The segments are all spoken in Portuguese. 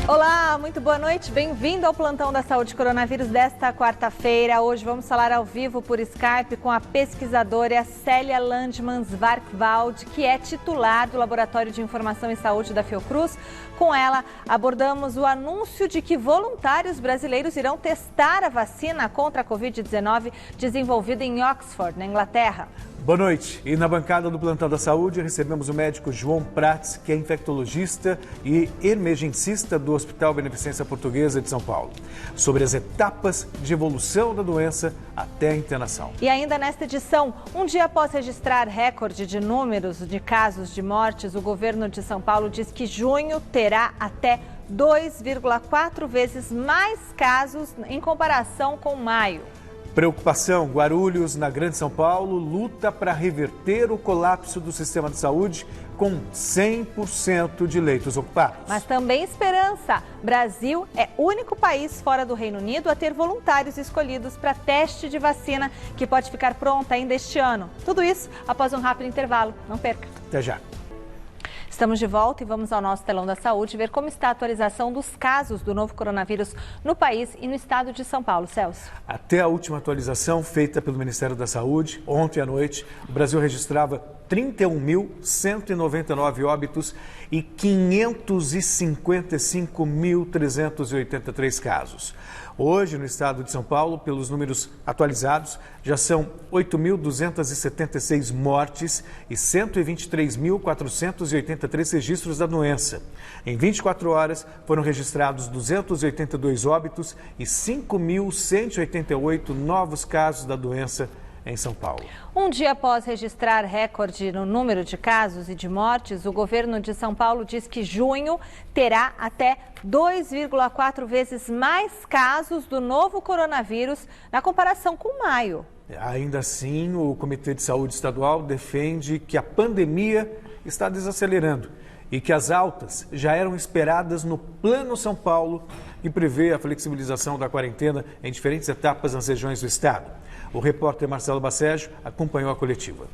Olá, muito boa noite. Bem-vindo ao Plantão da Saúde Coronavírus desta quarta-feira. Hoje vamos falar ao vivo por Skype com a pesquisadora Célia Landman-Svarkvald, que é titular do Laboratório de Informação em Saúde da Fiocruz. Com ela, abordamos o anúncio de que voluntários brasileiros irão testar a vacina contra a Covid-19 desenvolvida em Oxford, na Inglaterra. Boa noite. E na bancada do Plantão da Saúde recebemos o médico João Prats, que é infectologista e emergencista do Hospital Beneficência Portuguesa de São Paulo, sobre as etapas de evolução da doença até a internação. E ainda nesta edição, um dia após registrar recorde de números de casos de mortes, o governo de São Paulo diz que junho terá até 2,4 vezes mais casos em comparação com maio. Preocupação, Guarulhos, na Grande São Paulo, luta para reverter o colapso do sistema de saúde com 100% de leitos ocupados. Mas também esperança. Brasil é o único país fora do Reino Unido a ter voluntários escolhidos para teste de vacina, que pode ficar pronta ainda este ano. Tudo isso após um rápido intervalo. Não perca. Até já. Estamos de volta e vamos ao nosso telão da saúde ver como está a atualização dos casos do novo coronavírus no país e no estado de São Paulo. Celso. Até a última atualização feita pelo Ministério da Saúde, ontem à noite, o Brasil registrava 31.199 óbitos e 555.383 casos. Hoje, no estado de São Paulo, pelos números atualizados, já são 8.276 mortes e 123.483 registros da doença. Em 24 horas, foram registrados 282 óbitos e 5.188 novos casos da doença em São Paulo. Um dia após registrar recorde no número de casos e de mortes, o governo de São Paulo diz que junho terá até 2,4 vezes mais casos do novo coronavírus na comparação com maio. Ainda assim, o Comitê de Saúde Estadual defende que a pandemia está desacelerando e que as altas já eram esperadas no Plano São Paulo, que prevê a flexibilização da quarentena em diferentes etapas nas regiões do estado. O repórter Marcelo Bacejo acompanhou a coletiva.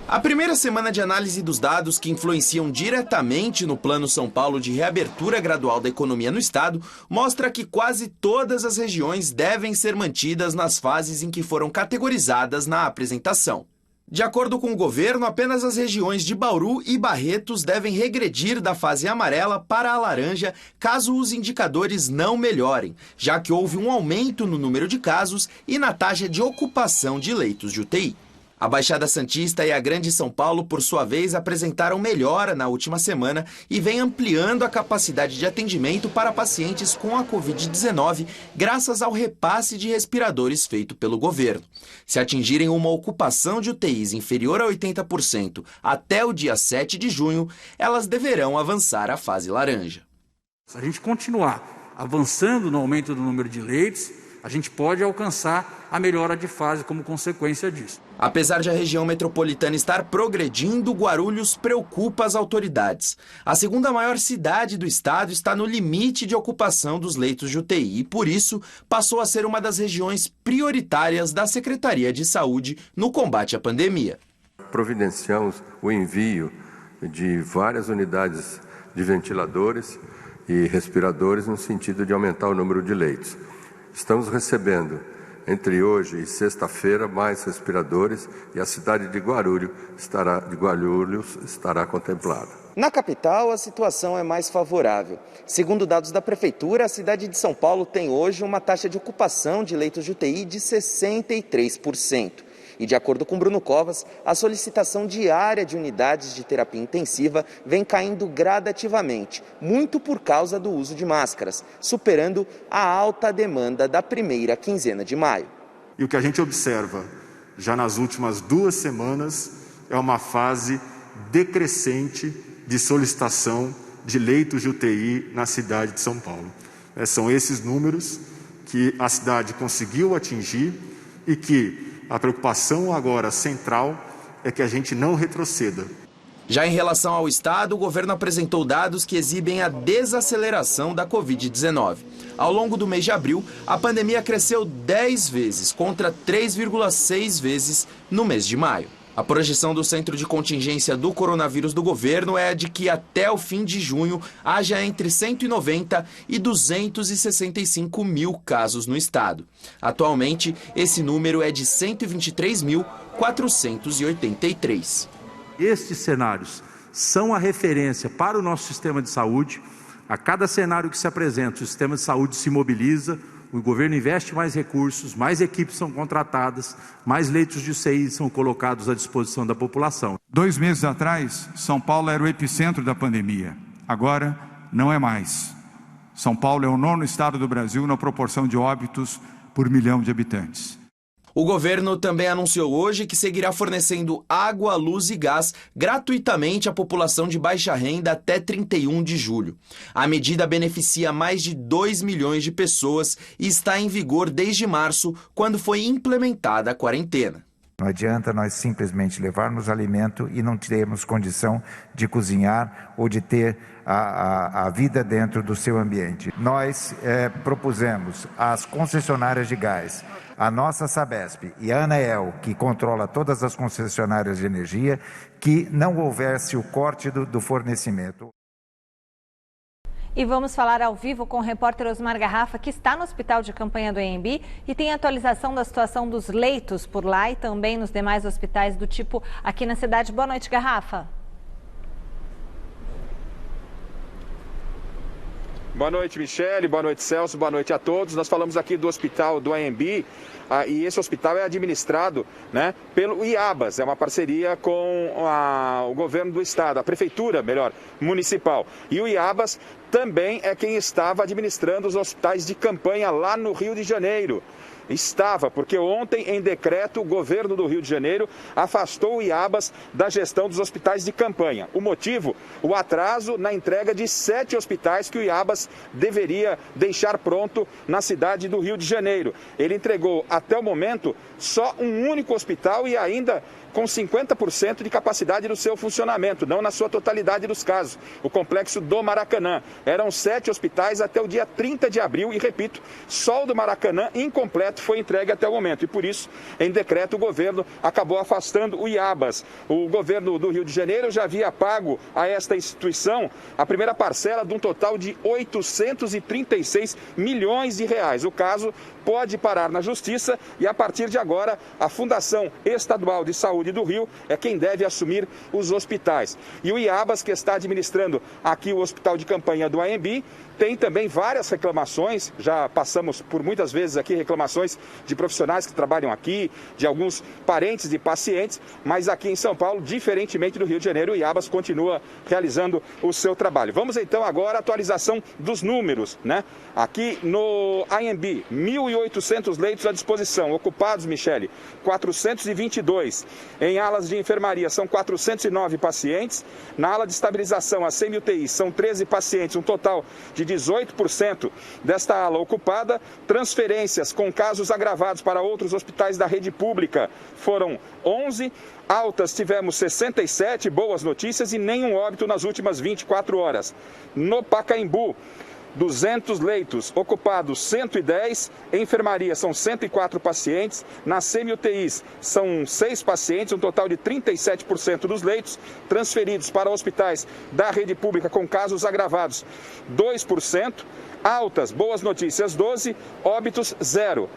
A primeira semana de análise dos dados que influenciam diretamente no Plano São Paulo de reabertura gradual da economia no estado mostra que quase todas as regiões devem ser mantidas nas fases em que foram categorizadas na apresentação. De acordo com o governo, apenas as regiões de Bauru e Barretos devem regredir da fase amarela para a laranja caso os indicadores não melhorem, já que houve um aumento no número de casos e na taxa de ocupação de leitos de UTI. A Baixada Santista e a Grande São Paulo, por sua vez, apresentaram melhora na última semana e vem ampliando a capacidade de atendimento para pacientes com a Covid-19, graças ao repasse de respiradores feito pelo governo. Se atingirem uma ocupação de UTIs inferior a 80% até o dia 7 de junho, elas deverão avançar à fase laranja. Se a gente continuar avançando no aumento do número de leitos, a gente pode alcançar a melhora de fase como consequência disso. Apesar de a região metropolitana estar progredindo, Guarulhos preocupa as autoridades. A segunda maior cidade do estado está no limite de ocupação dos leitos de UTI e, por isso, passou a ser uma das regiões prioritárias da Secretaria de Saúde no combate à pandemia. Providenciamos o envio de várias unidades de ventiladores e respiradores no sentido de aumentar o número de leitos. Estamos recebendo, entre hoje e sexta-feira, mais respiradores e a cidade de Guarulhos estará contemplada. Na capital, a situação é mais favorável. Segundo dados da Prefeitura, a cidade de São Paulo tem hoje uma taxa de ocupação de leitos de UTI de 63%. E de acordo com Bruno Covas, a solicitação diária de unidades de terapia intensiva vem caindo gradativamente, muito por causa do uso de máscaras, superando a alta demanda da primeira quinzena de maio. E o que a gente observa já nas últimas 2 semanas é uma fase decrescente de solicitação de leitos de UTI na cidade de São Paulo. São esses números que a cidade conseguiu atingir e que a preocupação agora central é que a gente não retroceda. Já em relação ao estado, o governo apresentou dados que exibem a desaceleração da Covid-19. Ao longo do mês de abril, a pandemia cresceu 10 vezes, contra 3,6 vezes no mês de maio. A projeção do Centro de Contingência do Coronavírus do governo é de que até o fim de junho haja entre 190 e 265 mil casos no estado. Atualmente, esse número é de 123.483. Estes cenários são a referência para o nosso sistema de saúde. A cada cenário que se apresenta, o sistema de saúde se mobiliza, o governo investe mais recursos, mais equipes são contratadas, mais leitos de UTI são colocados à disposição da população. 2 meses atrás, São Paulo era o epicentro da pandemia. Agora, não é mais. São Paulo é o 9º estado do Brasil na proporção de óbitos por milhão de habitantes. O governo também anunciou hoje que seguirá fornecendo água, luz e gás gratuitamente à população de baixa renda até 31 de julho. A medida beneficia mais de 2 milhões de pessoas e está em vigor desde março, quando foi implementada a quarentena. Não adianta nós simplesmente levarmos alimento e não termos condição de cozinhar ou de ter a vida dentro do seu ambiente. Nós propusemos às concessionárias de gás, a nossa Sabesp e a Anael, que controla todas as concessionárias de energia, que não houvesse o corte do fornecimento. E vamos falar ao vivo com o repórter Osmar Garrafa, que está no hospital de campanha do AMB e tem atualização da situação dos leitos por lá e também nos demais hospitais do tipo aqui na cidade. Boa noite, Garrafa. Boa noite, Michele. Boa noite, Celso. Boa noite a todos. Nós falamos aqui do hospital do AMB e esse hospital é administrado, né, pelo IABAS. É uma parceria com o governo do estado, a prefeitura, melhor, municipal. E o IABAS também é quem estava administrando os hospitais de campanha lá no Rio de Janeiro. Estava, porque ontem, em decreto, o governo do Rio de Janeiro afastou o IABAS da gestão dos hospitais de campanha. O motivo? O atraso na entrega de 7 hospitais que o IABAS deveria deixar pronto na cidade do Rio de Janeiro. Ele entregou, até o momento, só um único hospital e ainda com 50% de capacidade do seu funcionamento, não na sua totalidade dos casos. O complexo do Maracanã. Eram 7 hospitais até o dia 30 de abril e, repito, só o do Maracanã incompleto foi entregue até o momento. E por isso, em decreto, o governo acabou afastando o IABAS. O governo do Rio de Janeiro já havia pago a esta instituição a primeira parcela de um total de 836 milhões de reais. O caso pode parar na justiça e, a partir de agora, a Fundação Estadual de Saúde do Rio é quem deve assumir os hospitais. E o IABAS, que está administrando aqui o hospital de campanha do AMB, tem também várias reclamações, já passamos por muitas vezes aqui reclamações de profissionais que trabalham aqui, de alguns parentes de pacientes, mas aqui em São Paulo, diferentemente do Rio de Janeiro, o IABAS continua realizando o seu trabalho. Vamos então agora à atualização dos números, né? Aqui no AMB, 1.800 leitos à disposição, ocupados, Michele, 422. Em alas de enfermaria são 409 pacientes, na ala de estabilização, a semi-UTI, são 13 pacientes, um total de 18% desta ala ocupada. Transferências com casos agravados para outros hospitais da rede pública foram 11. Altas tivemos 67, boas notícias, e nenhum óbito nas últimas 24 horas. No Pacaembu, 200 leitos, ocupados 110, enfermaria são 104 pacientes, nas semi-UTIs são 6 pacientes, um total de 37% dos leitos, transferidos para hospitais da rede pública com casos agravados, 2%, altas, boas notícias, 12, óbitos, 0.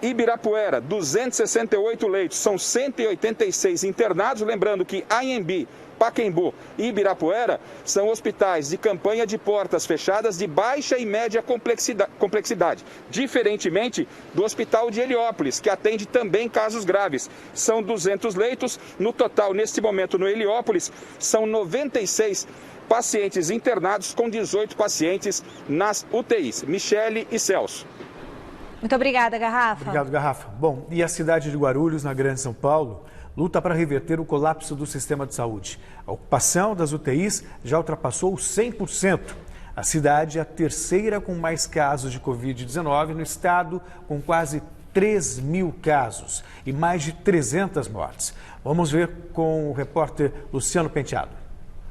Ibirapuera, 268 leitos, são 186 internados, lembrando que AMB, Pacaembu e Ibirapuera são hospitais de campanha de portas fechadas de baixa e média complexidade, diferentemente do hospital de Heliópolis, que atende também casos graves. São 200 leitos, no total, neste momento, no Heliópolis, são 96 pacientes internados com 18 pacientes nas UTIs. Michele e Celso. Muito obrigada, Garrafa. Obrigado, Garrafa. Bom, e a cidade de Guarulhos, na Grande São Paulo, luta para reverter o colapso do sistema de saúde. A ocupação das UTIs já ultrapassou os 100%. A cidade é a terceira com mais casos de Covid-19 no estado, com quase 3 mil casos e mais de 300 mortes. Vamos ver com o repórter Luciano Penteado.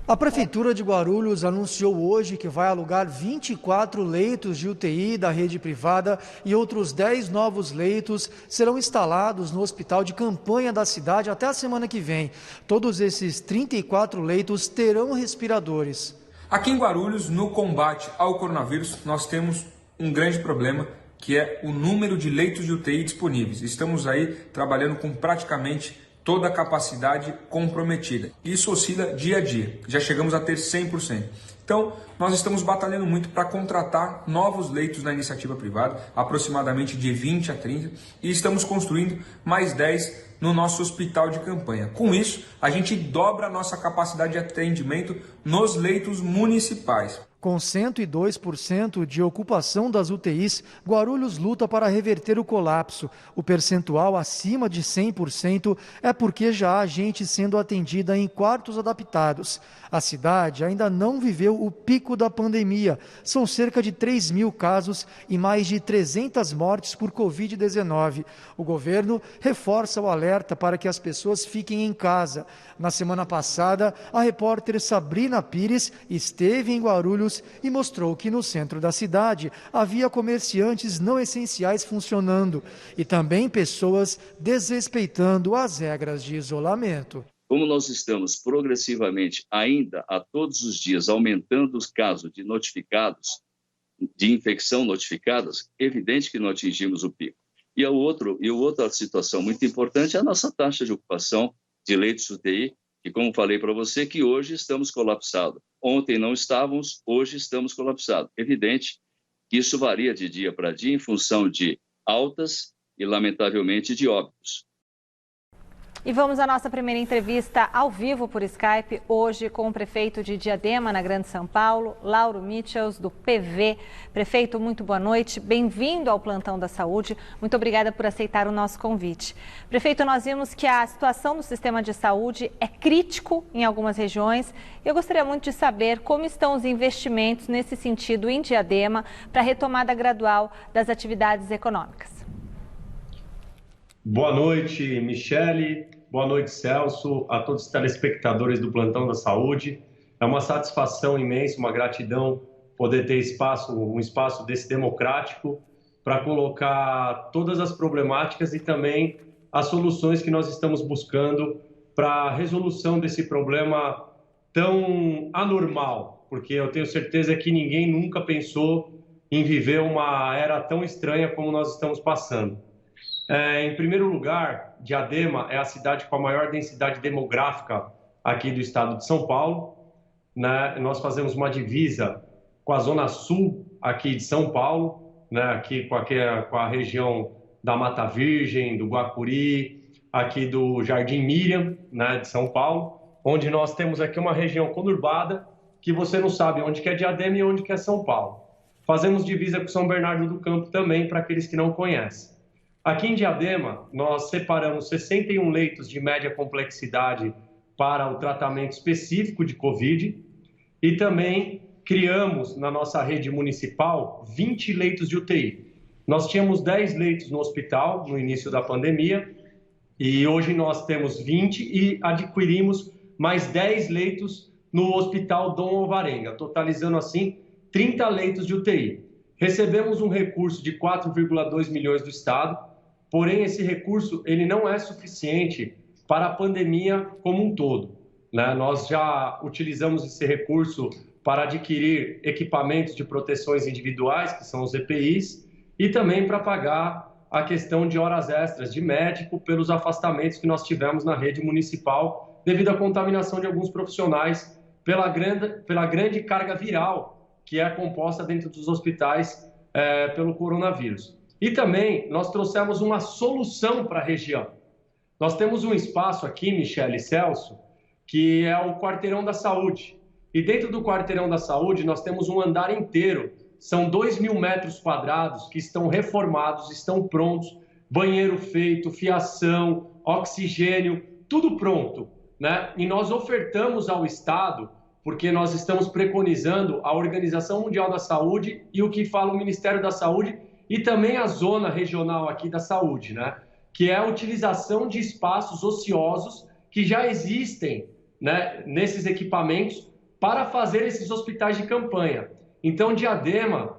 A Prefeitura de Guarulhos anunciou hoje que vai alugar 24 leitos de UTI da rede privada e outros 10 novos leitos serão instalados no hospital de campanha da cidade até a semana que vem. Todos esses 34 leitos terão respiradores. Aqui em Guarulhos, no combate ao coronavírus, nós temos um grande problema, que é o número de leitos de UTI disponíveis. Estamos aí trabalhando com praticamente toda a capacidade comprometida. Isso oscila dia a dia, já chegamos a ter 100%. Então, nós estamos batalhando muito para contratar novos leitos na iniciativa privada, aproximadamente de 20 a 30, e estamos construindo mais 10 no nosso hospital de campanha. Com isso, a gente dobra a nossa capacidade de atendimento nos leitos municipais. Com 102% de ocupação das UTIs, Guarulhos luta para reverter o colapso. O percentual acima de 100% é porque já há gente sendo atendida em quartos adaptados. A cidade ainda não viveu o pico da pandemia. São cerca de 3.000 casos e mais de 300 mortes por Covid-19. O governo reforça o alerta para que as pessoas fiquem em casa. Na semana passada, a repórter Sabrina Pires esteve em Guarulhos e mostrou que no centro da cidade havia comerciantes não essenciais funcionando e também pessoas desrespeitando as regras de isolamento. Como nós estamos progressivamente, ainda a todos os dias, aumentando os casos de notificados, de infecção notificadas, é evidente que não atingimos o pico. E outra situação muito importante é a nossa taxa de ocupação de leitos UTI, que, como falei para você, que hoje estamos colapsados. Ontem não estávamos, hoje estamos colapsados. Evidente que isso varia de dia para dia em função de altas e, lamentavelmente, de óbitos. E vamos à nossa primeira entrevista ao vivo por Skype, hoje com o prefeito de Diadema, na Grande São Paulo, Lauro Michels, do PV. Prefeito, muito boa noite, bem-vindo ao Plantão da Saúde, muito obrigada por aceitar o nosso convite. Prefeito, nós vimos que a situação do sistema de saúde é crítico em algumas regiões. Eu gostaria muito de saber como estão os investimentos nesse sentido em Diadema para a retomada gradual das atividades econômicas. Boa noite, Michele. Boa noite, Celso, a todos os telespectadores do Plantão da Saúde. É uma satisfação imensa, uma gratidão poder ter um espaço desse democrático para colocar todas as problemáticas e também as soluções que nós estamos buscando para a resolução desse problema tão anormal, porque eu tenho certeza que ninguém nunca pensou em viver uma era tão estranha como nós estamos passando. Em primeiro lugar, Diadema é a cidade com a maior densidade demográfica aqui do estado de São Paulo. Né? Nós fazemos uma divisa com a zona sul aqui de São Paulo, né? Aqui com a região da Mata Virgem, do Guacuri, aqui do Jardim Miriam, né? De São Paulo, onde nós temos aqui uma região conurbada que você não sabe onde que é Diadema e onde que é São Paulo. Fazemos divisa com São Bernardo do Campo também, para aqueles que não conhecem. Aqui em Diadema, nós separamos 61 leitos de média complexidade para o tratamento específico de Covid e também criamos na nossa rede municipal 20 leitos de UTI. Nós tínhamos 10 leitos no hospital no início da pandemia e hoje nós temos 20 e adquirimos mais 10 leitos no Hospital Dom Alvarenga, totalizando assim 30 leitos de UTI. Recebemos um recurso de 4,2 milhões do Estado. Porém, esse recurso ele não é suficiente para a pandemia como um todo. Né? Nós já utilizamos esse recurso para adquirir equipamentos de proteções individuais, que são os EPIs, e também para pagar a questão de horas extras de médico pelos afastamentos que nós tivemos na rede municipal devido à contaminação de alguns profissionais pela grande carga viral que é composta dentro dos hospitais pelo coronavírus. E também nós trouxemos uma solução para a região. Nós temos um espaço aqui, Michele e Celso, que é o Quarteirão da Saúde. E dentro do Quarteirão da Saúde nós temos um andar inteiro. São 2.000 metros quadrados que estão reformados, estão prontos, banheiro feito, fiação, oxigênio, tudo pronto, né? E nós ofertamos ao Estado, porque nós estamos preconizando a Organização Mundial da Saúde e o que fala o Ministério da Saúde, e também a zona regional aqui da saúde, né? Que é a utilização de espaços ociosos que já existem, né, nesses equipamentos para fazer esses hospitais de campanha. Então, Diadema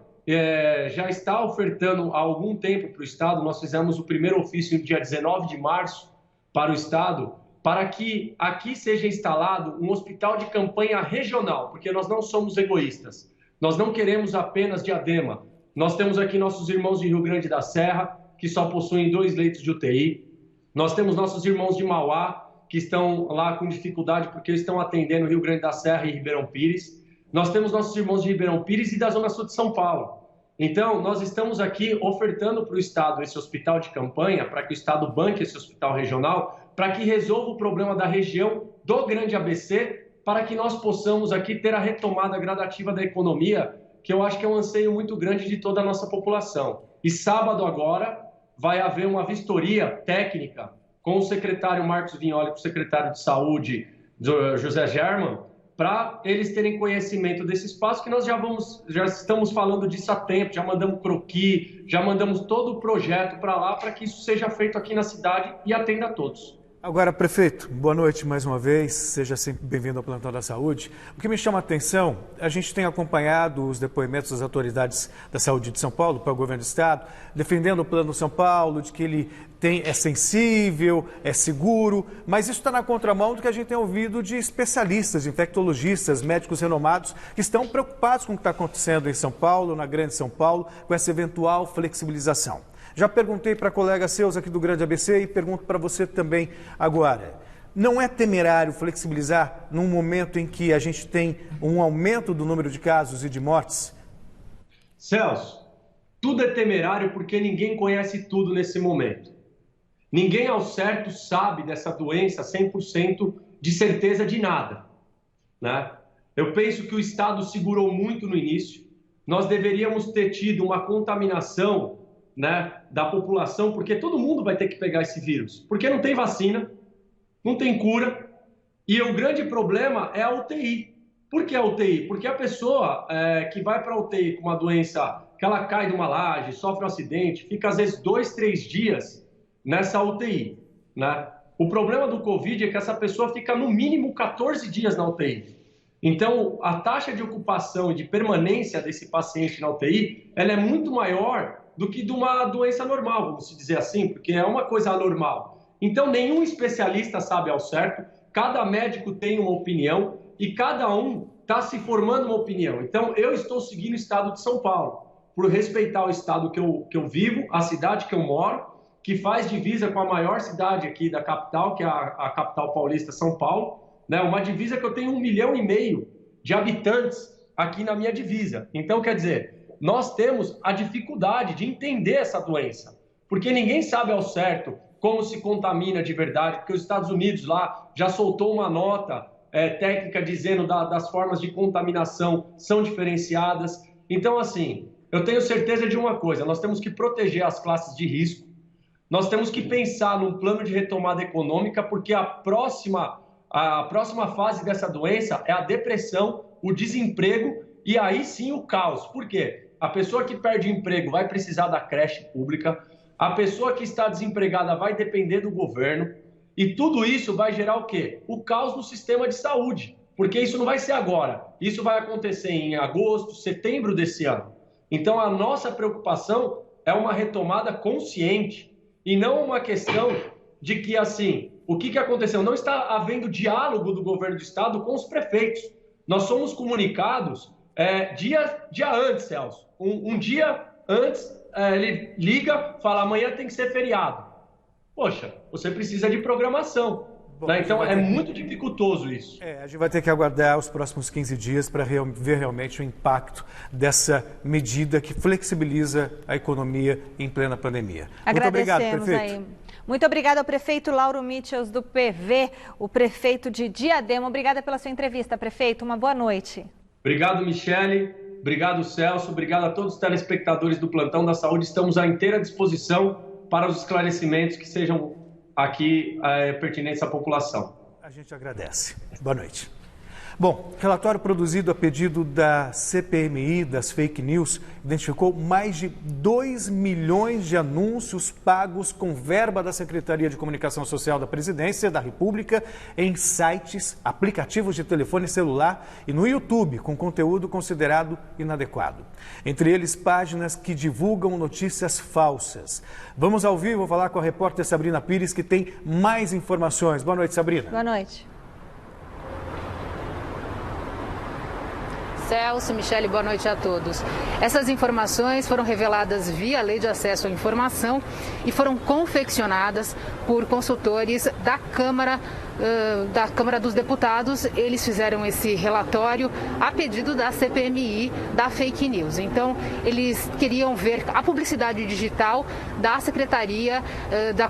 já está ofertando há algum tempo para o Estado. Nós fizemos o primeiro ofício no dia 19 de março para o Estado, para que aqui seja instalado um hospital de campanha regional, porque nós não somos egoístas. Nós não queremos apenas Diadema. Nós temos aqui nossos irmãos de Rio Grande da Serra, que só possuem 2 leitos de UTI. Nós temos nossos irmãos de Mauá, que estão lá com dificuldade porque estão atendendo Rio Grande da Serra e Ribeirão Pires. Nós temos nossos irmãos de Ribeirão Pires e da Zona Sul de São Paulo. Então, nós estamos aqui ofertando para o Estado esse hospital de campanha, para que o Estado banque esse hospital regional, para que resolva o problema da região do Grande ABC, para que nós possamos aqui ter a retomada gradativa da economia, que eu acho que é um anseio muito grande de toda a nossa população. E sábado agora vai haver uma vistoria técnica com o secretário Marcos Vignoli, com o secretário de Saúde, José German, para eles terem conhecimento desse espaço, que nós já estamos falando disso há tempo, já mandamos croquis, já mandamos todo o projeto para lá, para que isso seja feito aqui na cidade e atenda a todos. Agora, prefeito, boa noite mais uma vez, seja sempre bem-vindo ao Plantão da Saúde. O que me chama a atenção, a gente tem acompanhado os depoimentos das autoridades da saúde de São Paulo para o governo do estado, defendendo o Plano São Paulo, de que ele é sensível, é seguro, mas isso está na contramão do que a gente tem ouvido de especialistas, infectologistas, médicos renomados, que estão preocupados com o que está acontecendo em São Paulo, na Grande São Paulo, com essa eventual flexibilização. Já perguntei para colegas seus aqui do Grande ABC e pergunto para você também agora. Não é temerário flexibilizar num momento em que a gente tem um aumento do número de casos e de mortes? Celso, tudo é temerário porque ninguém conhece tudo nesse momento. Ninguém ao certo sabe dessa doença 100% de certeza de nada, né? Eu penso que o Estado segurou muito no início. Nós deveríamos ter tido uma contaminação, né, da população, porque todo mundo vai ter que pegar esse vírus, porque não tem vacina, não tem cura, e o grande problema é a UTI. Por que a UTI? Porque a pessoa que vai para a UTI com uma doença, que ela cai de uma laje, sofre um acidente, fica às vezes 2, 3 dias nessa UTI, né? O problema do Covid é que essa pessoa fica no mínimo 14 dias na UTI. Então, a taxa de ocupação e de permanência desse paciente na UTI, ela é muito maior do que de uma doença normal, vamos dizer assim, porque é uma coisa anormal. Então, nenhum especialista sabe ao certo, cada médico tem uma opinião e cada um está se formando uma opinião. Então, eu estou seguindo o estado de São Paulo, por respeitar o estado que eu vivo, a cidade que eu moro, que faz divisa com a maior cidade aqui da capital, que é a capital paulista, São Paulo, né? Uma divisa que eu tenho 1,5 milhão de habitantes aqui na minha divisa. Então, quer dizer, nós temos a dificuldade de entender essa doença, porque ninguém sabe ao certo como se contamina de verdade, porque os Estados Unidos lá já soltou uma nota técnica dizendo das formas de contaminação são diferenciadas. Então, assim, eu tenho certeza de uma coisa, nós temos que proteger as classes de risco, nós temos que pensar num plano de retomada econômica, porque a próxima fase dessa doença é a depressão, o desemprego e aí sim o caos. Por quê? A pessoa que perde emprego vai precisar da creche pública, a pessoa que está desempregada vai depender do governo e tudo isso vai gerar o quê? O caos no sistema de saúde, porque isso não vai ser agora, isso vai acontecer em agosto, setembro desse ano. Então a nossa preocupação é uma retomada consciente e não uma questão de que, assim, o que aconteceu? Não está havendo diálogo do governo do estado com os prefeitos. Nós somos comunicados dia antes, Celso. Um dia antes, ele liga, fala, amanhã tem que ser feriado. Poxa, você precisa de programação. Bom, né? Então, é muito dificultoso isso. A gente vai ter que aguardar os próximos 15 dias para ver realmente o impacto dessa medida que flexibiliza a economia em plena pandemia. Muito obrigado, prefeito. Aí. Muito obrigada ao prefeito Lauro Mitchels, do PV, o prefeito de Diadema. Obrigada pela sua entrevista, prefeito. Uma boa noite. Obrigado, Michele. Obrigado, Celso. Obrigado a todos os telespectadores do Plantão da Saúde. Estamos à inteira disposição para os esclarecimentos que sejam aqui pertinentes à população. A gente agradece. Boa noite. Bom, relatório produzido a pedido da CPMI das fake news identificou mais de 2 milhões de anúncios pagos com verba da Secretaria de Comunicação Social da Presidência da República em sites, aplicativos de telefone celular e no YouTube, com conteúdo considerado inadequado. Entre eles, páginas que divulgam notícias falsas. Vamos ao vivo falar com a repórter Sabrina Pires, que tem mais informações. Boa noite, Sabrina. Boa noite. Celso, Michele, boa noite a todos. Essas informações foram reveladas via Lei de Acesso à Informação e foram confeccionadas por consultores da Câmara dos Deputados. Eles fizeram esse relatório a pedido da CPMI da fake news. Então, eles queriam ver a publicidade digital da Secretaria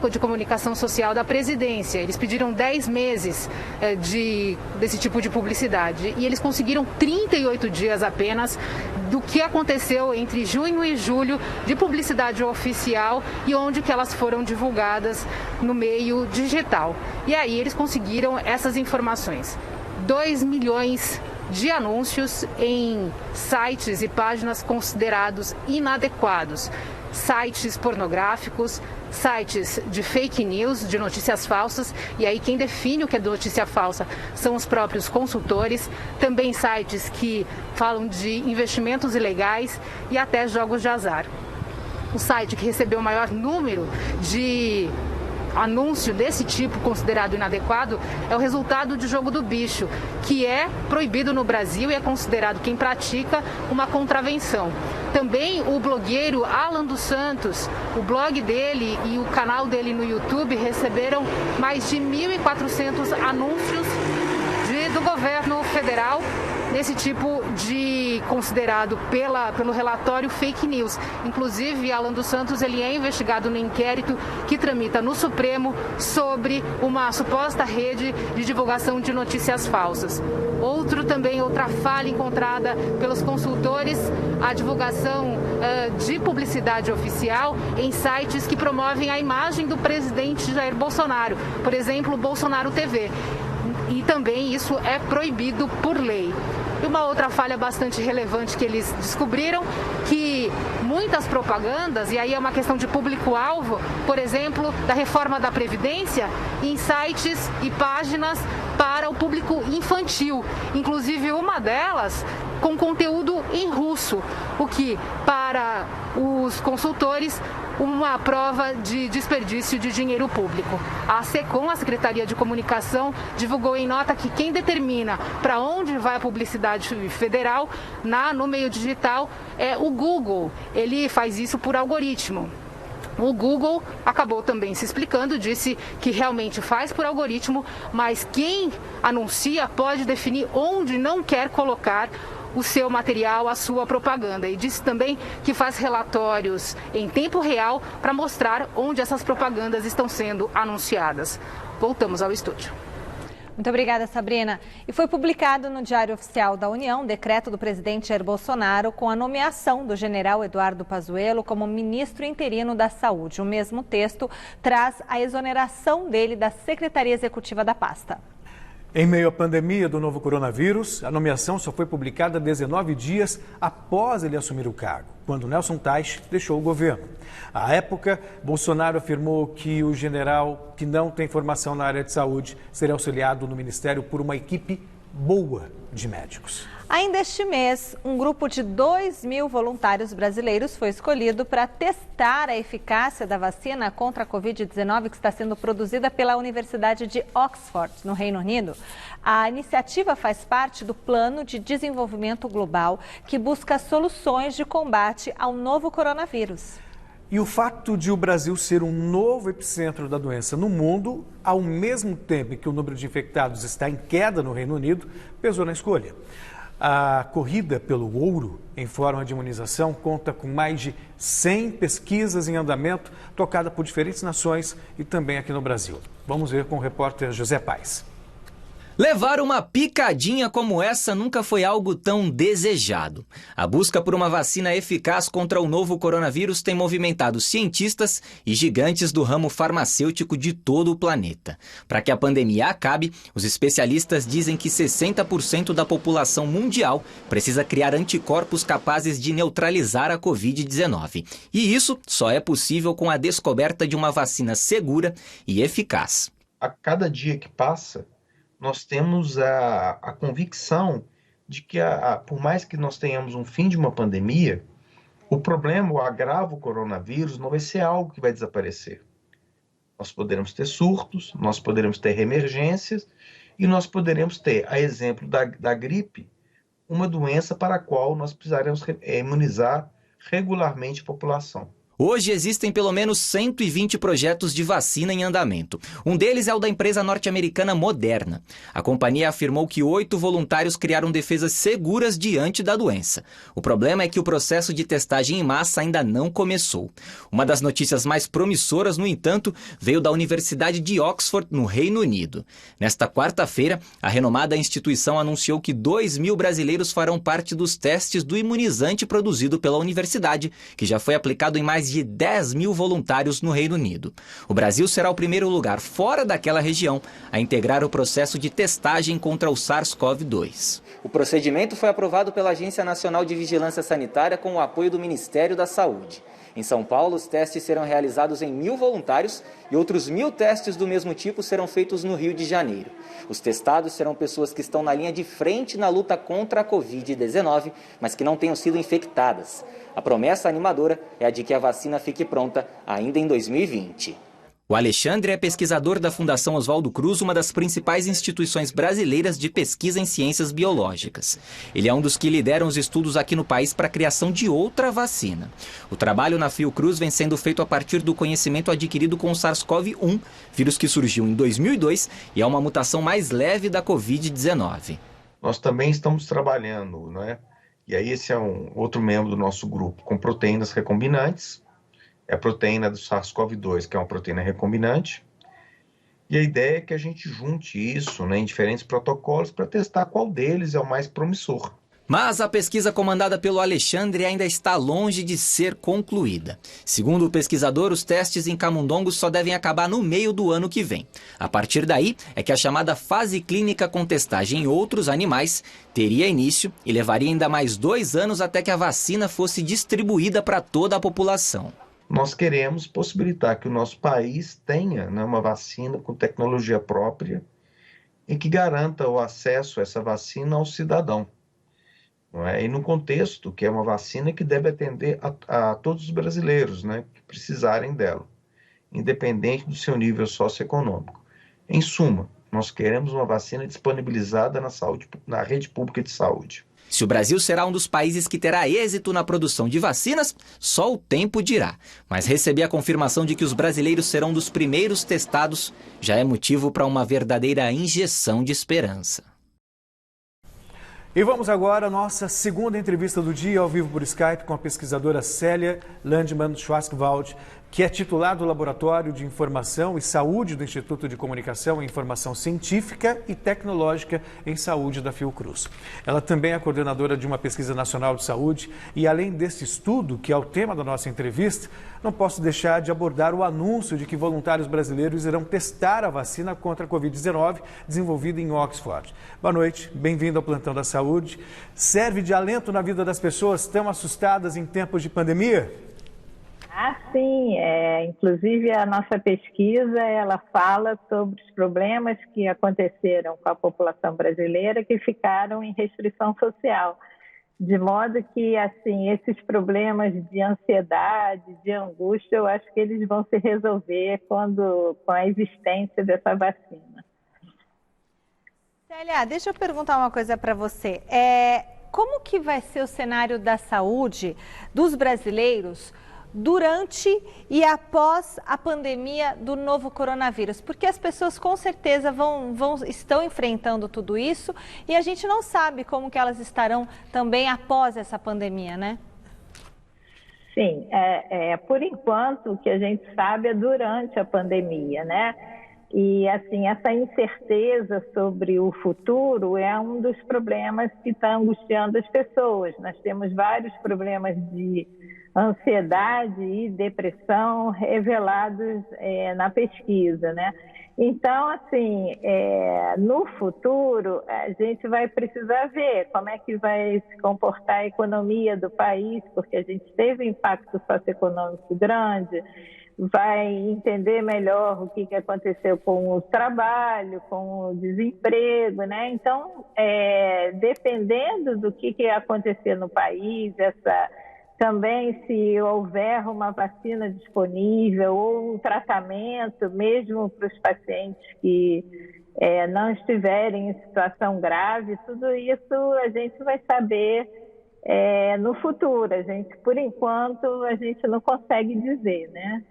de Comunicação Social da Presidência. Eles pediram 10 meses desse tipo de publicidade e eles conseguiram 38 dias apenas do que aconteceu entre junho e julho de publicidade oficial e onde que elas foram divulgadas no meio digital. E aí eles conseguiram essas informações. 2 milhões de anúncios em sites e páginas considerados inadequados. Sites pornográficos, sites de fake news, de notícias falsas, e aí quem define o que é notícia falsa são os próprios consultores, também sites que falam de investimentos ilegais e até jogos de azar. O site que recebeu o maior número de anúncio desse tipo considerado inadequado é o Resultado de Jogo do Bicho, que é proibido no Brasil e é considerado, quem pratica, uma contravenção. Também o blogueiro Alan dos Santos, o blog dele e o canal dele no YouTube receberam mais de 1.400 anúncios do governo federal nesse tipo de considerado pelo relatório fake news. Inclusive, Alan dos Santos ele é investigado no inquérito que tramita no Supremo sobre uma suposta rede de divulgação de notícias falsas. Outra falha encontrada pelos consultores, a divulgação de publicidade oficial em sites que promovem a imagem do presidente Jair Bolsonaro, por exemplo, Bolsonaro TV. E também isso é proibido por lei. E uma outra falha bastante relevante que eles descobriram, que muitas propagandas, e aí é uma questão de público-alvo, por exemplo, da reforma da Previdência, em sites e páginas para o público infantil. Inclusive uma delas com conteúdo em russo, o que para os consultores uma prova de desperdício de dinheiro público. A SECOM, a Secretaria de Comunicação, divulgou em nota que quem determina para onde vai a publicidade federal no meio digital é o Google. Ele faz isso por algoritmo. O Google acabou também se explicando, disse que realmente faz por algoritmo, mas quem anuncia pode definir onde não quer colocar o seu material, a sua propaganda. E disse também que faz relatórios em tempo real para mostrar onde essas propagandas estão sendo anunciadas. Voltamos ao estúdio. Muito obrigada, Sabrina. E foi publicado no Diário Oficial da União decreto do presidente Jair Bolsonaro com a nomeação do general Eduardo Pazuello como ministro interino da Saúde. O mesmo texto traz a exoneração dele da Secretaria Executiva da pasta. Em meio à pandemia do novo coronavírus, a nomeação só foi publicada 19 dias após ele assumir o cargo, quando Nelson Teich deixou o governo. À época, Bolsonaro afirmou que o general, que não tem formação na área de saúde, seria auxiliado no ministério por uma equipe boa de médicos. Ainda este mês, um grupo de 2.000 voluntários brasileiros foi escolhido para testar a eficácia da vacina contra a Covid-19 que está sendo produzida pela Universidade de Oxford, no Reino Unido. A iniciativa faz parte do Plano de Desenvolvimento Global, que busca soluções de combate ao novo coronavírus. E o fato de o Brasil ser um novo epicentro da doença no mundo, ao mesmo tempo que o número de infectados está em queda no Reino Unido, pesou na escolha. A corrida pelo ouro em forma de imunização conta com mais de 100 pesquisas em andamento, tocada por diferentes nações e também aqui no Brasil. Vamos ver com o repórter José Paes. Levar uma picadinha como essa nunca foi algo tão desejado. A busca por uma vacina eficaz contra o novo coronavírus tem movimentado cientistas e gigantes do ramo farmacêutico de todo o planeta. Para que a pandemia acabe, os especialistas dizem que 60% da população mundial precisa criar anticorpos capazes de neutralizar a Covid-19. E isso só é possível com a descoberta de uma vacina segura e eficaz. A cada dia que passa, nós temos a convicção de que, por mais que nós tenhamos um fim de uma pandemia, o problema, o agravo coronavírus, não vai ser algo que vai desaparecer. Nós poderemos ter surtos, nós poderemos ter reemergências e nós poderemos ter, a exemplo da gripe, uma doença para a qual nós precisaremos imunizar regularmente a população. Hoje existem pelo menos 120 projetos de vacina em andamento. Um deles é o da empresa norte-americana Moderna. A companhia afirmou que 8 voluntários criaram defesas seguras diante da doença. O problema é que o processo de testagem em massa ainda não começou. Uma das notícias mais promissoras, no entanto, veio da Universidade de Oxford, no Reino Unido. Nesta quarta-feira, a renomada instituição anunciou que 2.000 brasileiros farão parte dos testes do imunizante produzido pela universidade, que já foi aplicado em mais de 10.000 voluntários no Reino Unido. O Brasil será o primeiro lugar fora daquela região a integrar o processo de testagem contra o SARS-CoV-2. O procedimento foi aprovado pela Agência Nacional de Vigilância Sanitária com o apoio do Ministério da Saúde. Em São Paulo, os testes serão realizados em 1.000 voluntários e outros 1.000 testes do mesmo tipo serão feitos no Rio de Janeiro. Os testados serão pessoas que estão na linha de frente na luta contra a Covid-19, mas que não tenham sido infectadas. A promessa animadora é a de que a vacina fique pronta ainda em 2020. O Alexandre é pesquisador da Fundação Oswaldo Cruz, uma das principais instituições brasileiras de pesquisa em ciências biológicas. Ele é um dos que lideram os estudos aqui no país para a criação de outra vacina. O trabalho na Fiocruz vem sendo feito a partir do conhecimento adquirido com o SARS-CoV-1, vírus que surgiu em 2002 e é uma mutação mais leve da Covid-19. Nós também estamos trabalhando, né? E aí esse é um outro membro do nosso grupo, com proteínas recombinantes. É a proteína do SARS-CoV-2, que é uma proteína recombinante. E a ideia é que a gente junte isso, né, em diferentes protocolos para testar qual deles é o mais promissor. Mas a pesquisa comandada pelo Alexandre ainda está longe de ser concluída. Segundo o pesquisador, os testes em camundongos só devem acabar no meio do ano que vem. A partir daí é que a chamada fase clínica com testagem em outros animais teria início e levaria ainda mais 2 anos até que a vacina fosse distribuída para toda a população. Nós queremos possibilitar que o nosso país tenha, né, uma vacina com tecnologia própria e que garanta o acesso a essa vacina ao cidadão. Não é? E no contexto que é uma vacina que deve atender a todos os brasileiros, né, que precisarem dela, independente do seu nível socioeconômico. Em suma, nós queremos uma vacina disponibilizada na rede pública de saúde. Se o Brasil será um dos países que terá êxito na produção de vacinas, só o tempo dirá. Mas receber a confirmação de que os brasileiros serão dos primeiros testados já é motivo para uma verdadeira injeção de esperança. E vamos agora à nossa segunda entrevista do dia, ao vivo por Skype, com a pesquisadora Célia Landmann-Schwarzwald, que é titular do Laboratório de Informação e Saúde do Instituto de Comunicação e Informação Científica e Tecnológica em Saúde da Fiocruz. Ela também é coordenadora de uma pesquisa nacional de saúde e, além desse estudo, que é o tema da nossa entrevista, não posso deixar de abordar o anúncio de que voluntários brasileiros irão testar a vacina contra a Covid-19 desenvolvida em Oxford. Boa noite, bem-vindo ao Plantão da Saúde. Serve de alento na vida das pessoas tão assustadas em tempos de pandemia? Ah, sim. Inclusive, a nossa pesquisa, ela fala sobre os problemas que aconteceram com a população brasileira que ficaram em restrição social. De modo que, assim, esses problemas de ansiedade, de angústia, eu acho que eles vão se resolver com a existência dessa vacina. Célia, deixa eu perguntar uma coisa para você. Como que vai ser o cenário da saúde dos brasileiros durante e após a pandemia do novo coronavírus? Porque as pessoas com certeza estão enfrentando tudo isso e a gente não sabe como que elas estarão também após essa pandemia, né? Sim, por enquanto o que a gente sabe é durante a pandemia, né? E, assim, essa incerteza sobre o futuro é um dos problemas que está angustiando as pessoas. Nós temos vários problemas de ansiedade e depressão revelados na pesquisa, né? Então, assim, no futuro, a gente vai precisar ver como é que vai se comportar a economia do país, porque a gente teve um impacto socioeconômico grande, vai entender melhor o que aconteceu com o trabalho, com o desemprego, né? Então, dependendo do que acontecer no país, também se houver uma vacina disponível ou um tratamento, mesmo para os pacientes que não estiverem em situação grave, tudo isso a gente vai saber no futuro. Por enquanto, a gente não consegue dizer, né?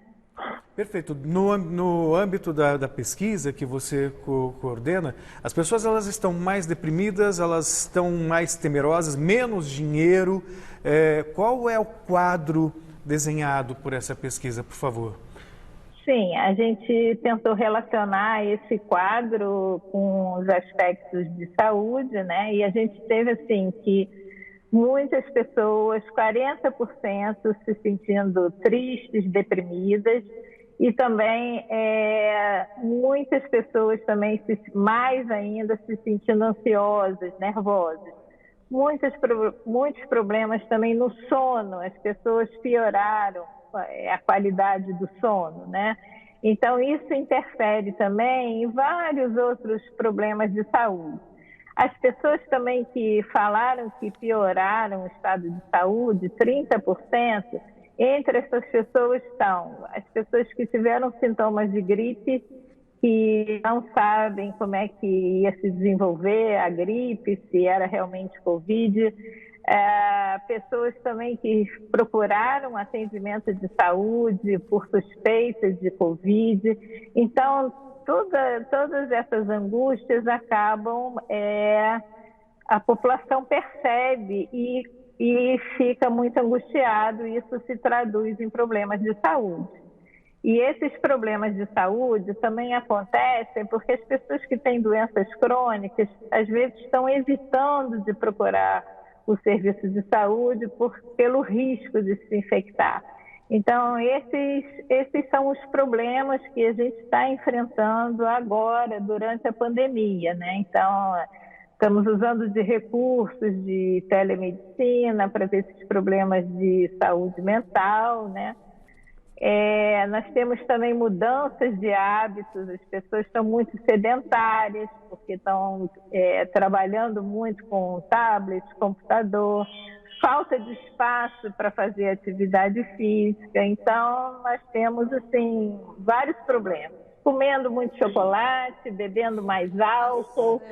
Perfeito. No âmbito da pesquisa que você coordena, as pessoas elas estão mais deprimidas, elas estão mais temerosas, menos dinheiro. Qual é o quadro desenhado por essa pesquisa, por favor? Sim, a gente tentou relacionar esse quadro com os aspectos de saúde, né? E a gente teve assim que muitas pessoas, 40% se sentindo tristes, deprimidas, e também muitas pessoas também, mais ainda, se sentindo ansiosas, nervosas. Muitos problemas também no sono, as pessoas pioraram a qualidade do sono, né? Então, isso interfere também em vários outros problemas de saúde. As pessoas também que falaram que pioraram o estado de saúde, 30%, entre essas pessoas estão as pessoas que tiveram sintomas de gripe, que não sabem como é que ia se desenvolver a gripe, se era realmente Covid, pessoas também que procuraram atendimento de saúde por suspeitas de Covid. Então, todas essas angústias acabam, a população percebe e fica muito angustiado, e isso se traduz em problemas de saúde. E esses problemas de saúde também acontecem porque as pessoas que têm doenças crônicas, às vezes estão evitando de procurar o serviço de saúde pelo risco de se infectar. Então, esses são os problemas que a gente está enfrentando agora, durante a pandemia, né? Então, estamos usando de recursos de telemedicina para ver esses problemas de saúde mental, né? Nós temos também mudanças de hábitos, as pessoas estão muito sedentárias, porque estão trabalhando muito com tablet, computador, falta de espaço para fazer atividade física. Então, nós temos, assim, vários problemas. Comendo muito chocolate, bebendo mais álcool,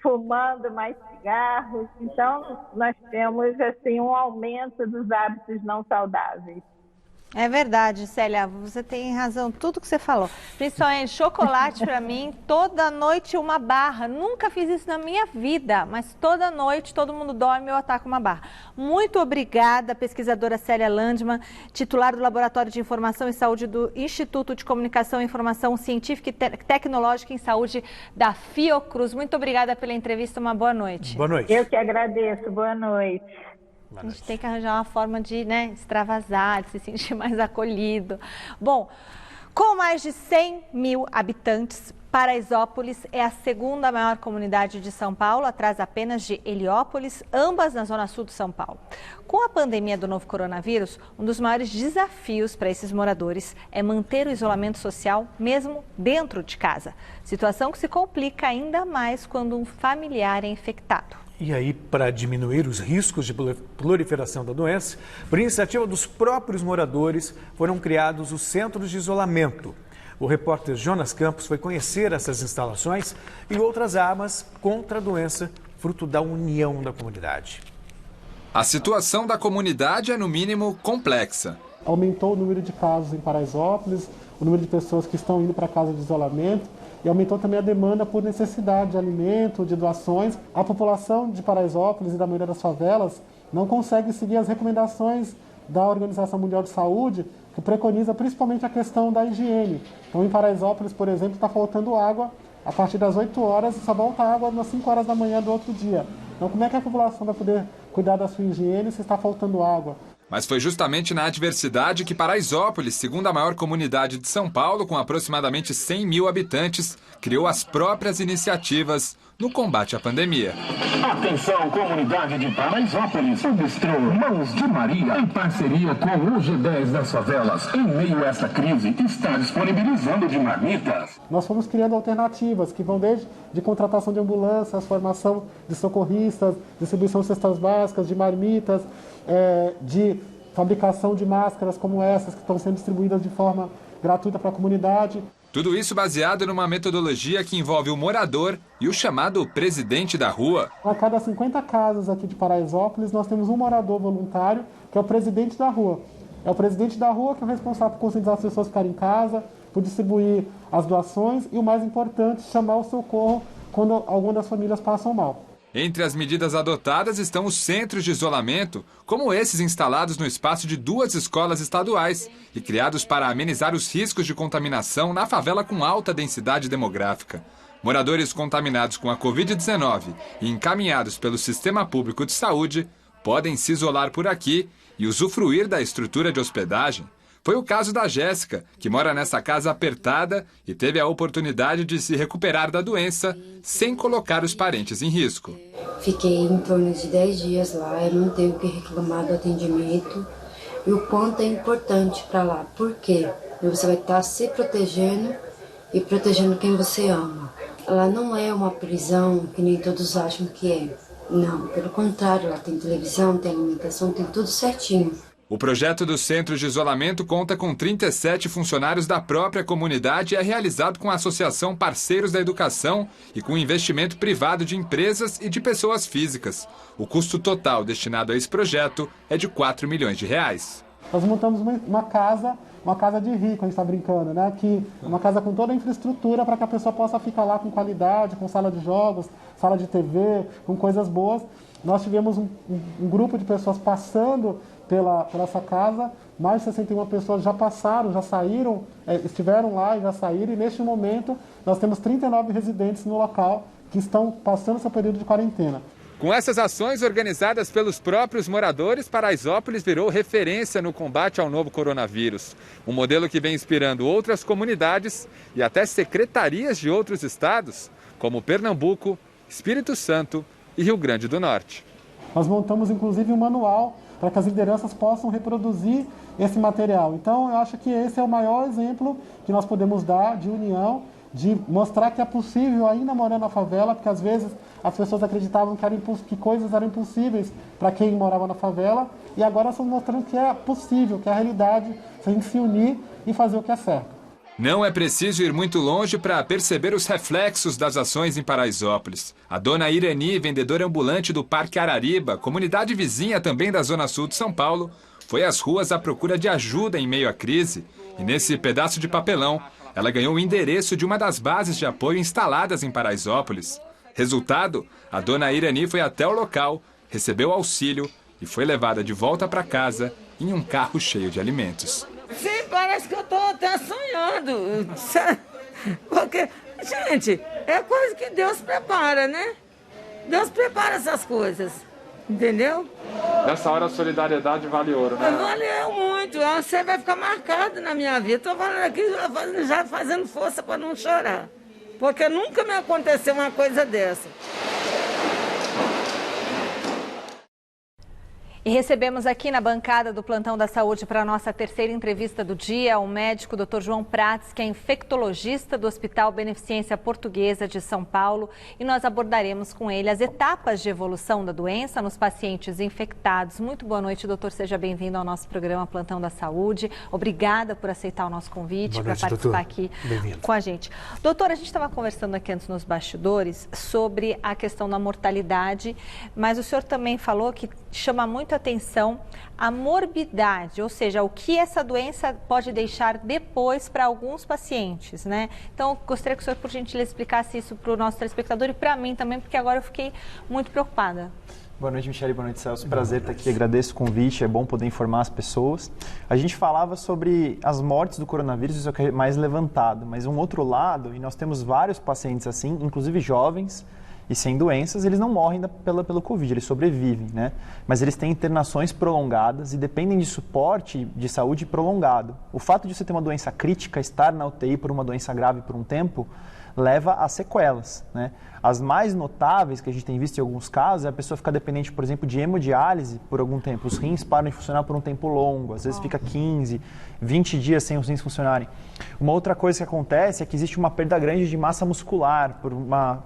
fumando mais cigarros. Então, nós temos, assim, um aumento dos hábitos não saudáveis. É verdade, Célia, você tem razão, tudo que você falou. Principalmente chocolate para mim, toda noite uma barra. Nunca fiz isso na minha vida, mas toda noite todo mundo dorme e eu ataco uma barra. Muito obrigada, pesquisadora Célia Landman, titular do Laboratório de Informação e Saúde do Instituto de Comunicação e Informação Científica e Tecnológica em Saúde da Fiocruz. Muito obrigada pela entrevista, uma boa noite. Boa noite. Eu que agradeço, boa noite. A gente tem que arranjar uma forma de extravasar, de se sentir mais acolhido. Bom, com mais de 100 mil habitantes, Paraisópolis é a segunda maior comunidade de São Paulo, atrás apenas de Heliópolis, ambas na zona sul de São Paulo. Com a pandemia do novo coronavírus, um dos maiores desafios para esses moradores é manter o isolamento social mesmo dentro de casa. Situação que se complica ainda mais quando um familiar é infectado. E aí, para diminuir os riscos de proliferação da doença, por iniciativa dos próprios moradores, foram criados os centros de isolamento. O repórter Jonas Campos foi conhecer essas instalações e outras armas contra a doença, fruto da união da comunidade. A situação da comunidade é, no mínimo, complexa. Aumentou o número de casos em Paraisópolis, o número de pessoas que estão indo para casa de isolamento, e aumentou também a demanda por necessidade de alimento, de doações. A população de Paraisópolis e da maioria das favelas não consegue seguir as recomendações da Organização Mundial de Saúde, que preconiza principalmente a questão da higiene. Então, em Paraisópolis, por exemplo, está faltando água a partir das 8 horas e só volta água às 5 horas da manhã do outro dia. Então, como é que a população vai poder cuidar da sua higiene se está faltando água? Mas foi justamente na adversidade que Paraisópolis, segunda maior comunidade de São Paulo, com aproximadamente 100 mil habitantes, criou as próprias iniciativas no combate à pandemia. Atenção, comunidade de Paraisópolis. O bistrô Mãos de Maria, em parceria com o G10 das favelas, em meio a essa crise, está disponibilizando de marmitas. Nós fomos criando alternativas que vão desde de contratação de ambulâncias, formação de socorristas, distribuição de cestas básicas, de marmitas, de fabricação de máscaras como essas que estão sendo distribuídas de forma gratuita para a comunidade. Tudo isso baseado numa metodologia que envolve o morador e o chamado presidente da rua. A cada 50 casas aqui de Paraisópolis, nós temos um morador voluntário, que é o presidente da rua. É o presidente da rua que é o responsável por conscientizar as pessoas a ficarem em casa, por distribuir as doações e, o mais importante, chamar o socorro quando alguma das famílias passam mal. Entre as medidas adotadas estão os centros de isolamento, como esses instalados no espaço de 2 escolas estaduais e criados para amenizar os riscos de contaminação na favela com alta densidade demográfica. Moradores contaminados com a Covid-19 e encaminhados pelo Sistema Público de Saúde podem se isolar por aqui e usufruir da estrutura de hospedagem. Foi o caso da Jéssica, que mora nessa casa apertada e teve a oportunidade de se recuperar da doença sem colocar os parentes em risco. Fiquei em torno de 10 dias lá, eu não tenho o que reclamar do atendimento e o quanto é importante para lá. Por quê? Você vai estar se protegendo e protegendo quem você ama. Lá não é uma prisão que nem todos acham que é. Não, pelo contrário, lá tem televisão, tem alimentação, tem tudo certinho. O projeto dos centros de isolamento conta com 37 funcionários da própria comunidade e é realizado com a Associação Parceiros da Educação e com investimento privado de empresas e de pessoas físicas. O custo total destinado a esse projeto é de R$4 milhões. Nós montamos uma casa de rico, a gente está brincando, né? Que uma casa com toda a infraestrutura para que a pessoa possa ficar lá com qualidade, com sala de jogos, sala de TV, com coisas boas. Nós tivemos um grupo de pessoas passando pela essa casa, mais de 61 pessoas já passaram, já saíram, estiveram lá e já saíram, e neste momento nós temos 39 residentes no local que estão passando esse período de quarentena. Com essas ações organizadas pelos próprios moradores, Paraisópolis virou referência no combate ao novo coronavírus. Um modelo que vem inspirando outras comunidades e até secretarias de outros estados, como Pernambuco, Espírito Santo e Rio Grande do Norte. Nós montamos inclusive um manual para que as lideranças possam reproduzir esse material. Então, eu acho que esse é o maior exemplo que nós podemos dar de união, de mostrar que é possível ainda morar na favela, porque às vezes as pessoas acreditavam que coisas eram impossíveis para quem morava na favela, e agora estamos mostrando que é possível, que é a realidade, se a gente se unir e fazer o que é certo. Não é preciso ir muito longe para perceber os reflexos das ações em Paraisópolis. A dona Irani, vendedora ambulante do Parque Arariba, comunidade vizinha também da Zona Sul de São Paulo, foi às ruas à procura de ajuda em meio à crise. E nesse pedaço de papelão, ela ganhou o endereço de uma das bases de apoio instaladas em Paraisópolis. Resultado, a dona Irani foi até o local, recebeu auxílio e foi levada de volta para casa em um carro cheio de alimentos. Sim, parece que eu estou até sonhando. Porque, gente, é coisa que Deus prepara, né? Deus prepara essas coisas, entendeu? Nessa hora a solidariedade vale ouro, né? Valeu muito. Você vai ficar marcado na minha vida. Estou falando aqui já fazendo força para não chorar. Porque nunca me aconteceu uma coisa dessa. E recebemos aqui na bancada do Plantão da Saúde para a nossa terceira entrevista do dia o médico Dr. João Prates, que é infectologista do Hospital Beneficência Portuguesa de São Paulo, e nós abordaremos com ele as etapas de evolução da doença nos pacientes infectados. Muito boa noite, doutor. Seja bem-vindo ao nosso programa Plantão da Saúde. Obrigada por aceitar o nosso convite para participar aqui com a gente. Doutor, a gente estava conversando aqui antes nos bastidores sobre a questão da mortalidade, mas o senhor também falou que chama muito atenção a morbidade, ou seja, o que essa doença pode deixar depois para alguns pacientes, né? Então, gostaria que o senhor, por gentileza, explicasse isso para o nosso telespectador e para mim também, porque agora eu fiquei muito preocupada. Boa noite, Michele. Boa noite, Celso. Prazer estar aqui. Agradeço o convite. É bom poder informar as pessoas. A gente falava sobre as mortes do coronavírus, isso é o que é mais levantado. Mas um outro lado, e nós temos vários pacientes assim, inclusive jovens e sem doenças, eles não morrem pelo Covid, eles sobrevivem, né? Mas eles têm internações prolongadas e dependem de suporte de saúde prolongado. O fato de você ter uma doença crítica, estar na UTI por uma doença grave por um tempo, leva a sequelas, né? As mais notáveis que a gente tem visto em alguns casos é a pessoa ficar dependente, por exemplo, de hemodiálise por algum tempo. Os rins param de funcionar por um tempo longo, às vezes fica 15, 20 dias sem os rins funcionarem. Uma outra coisa que acontece é que existe uma perda grande de massa muscular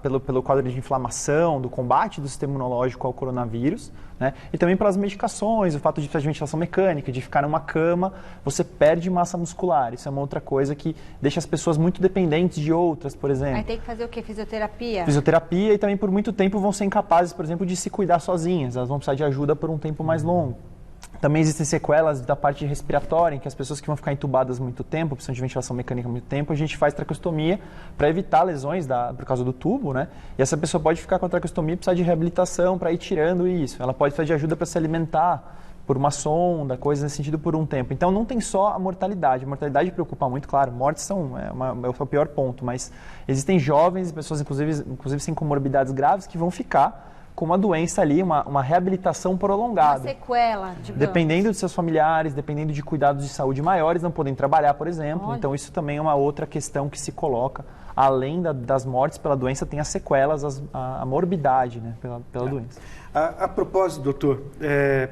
pelo quadro de inflamação, do combate do sistema imunológico ao coronavírus, né? E também pelas medicações, o fato de fazer ventilação mecânica, de ficar numa cama, você perde massa muscular. Isso é uma outra coisa que deixa as pessoas muito dependentes de outras, por exemplo. Aí tem que fazer o quê? Fisioterapia? Fisioterapia, e também por muito tempo vão ser incapazes, por exemplo, de se cuidar sozinhas. Elas vão precisar de ajuda por um tempo mais longo. Também existem sequelas da parte respiratória, em que as pessoas que vão ficar entubadas muito tempo, precisam de ventilação mecânica muito tempo, a gente faz traqueostomia para evitar lesões por causa do tubo, né? E essa pessoa pode ficar com a traqueostomia e precisar de reabilitação para ir tirando isso. Ela pode precisar de ajuda para se alimentar por uma sonda, coisas nesse sentido por um tempo. Então não tem só a mortalidade. A mortalidade preocupa muito, claro. Mortes é o pior ponto, mas existem jovens e pessoas, inclusive sem comorbidades graves, que vão ficar com uma doença ali, uma reabilitação prolongada. Uma sequela, digamos. Dependendo de seus familiares, dependendo de cuidados de saúde maiores, não podem trabalhar, por exemplo. Olha. Então isso também é uma outra questão que se coloca. Além das mortes pela doença, tem as sequelas, a morbidade, né, pela doença. A propósito, doutor,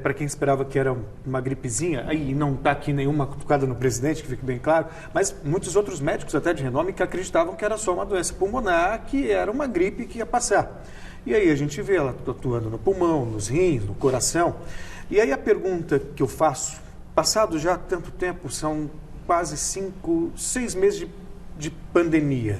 para quem esperava que era uma gripezinha, aí não está aqui nenhuma cutucada no presidente, que fique bem claro, mas muitos outros médicos, até de renome, que acreditavam que era só uma doença pulmonar, que era uma gripe que ia passar. E aí a gente vê ela atuando no pulmão, nos rins, no coração. E aí a pergunta que eu faço, passado já tanto tempo, são quase 6 meses de pandemia.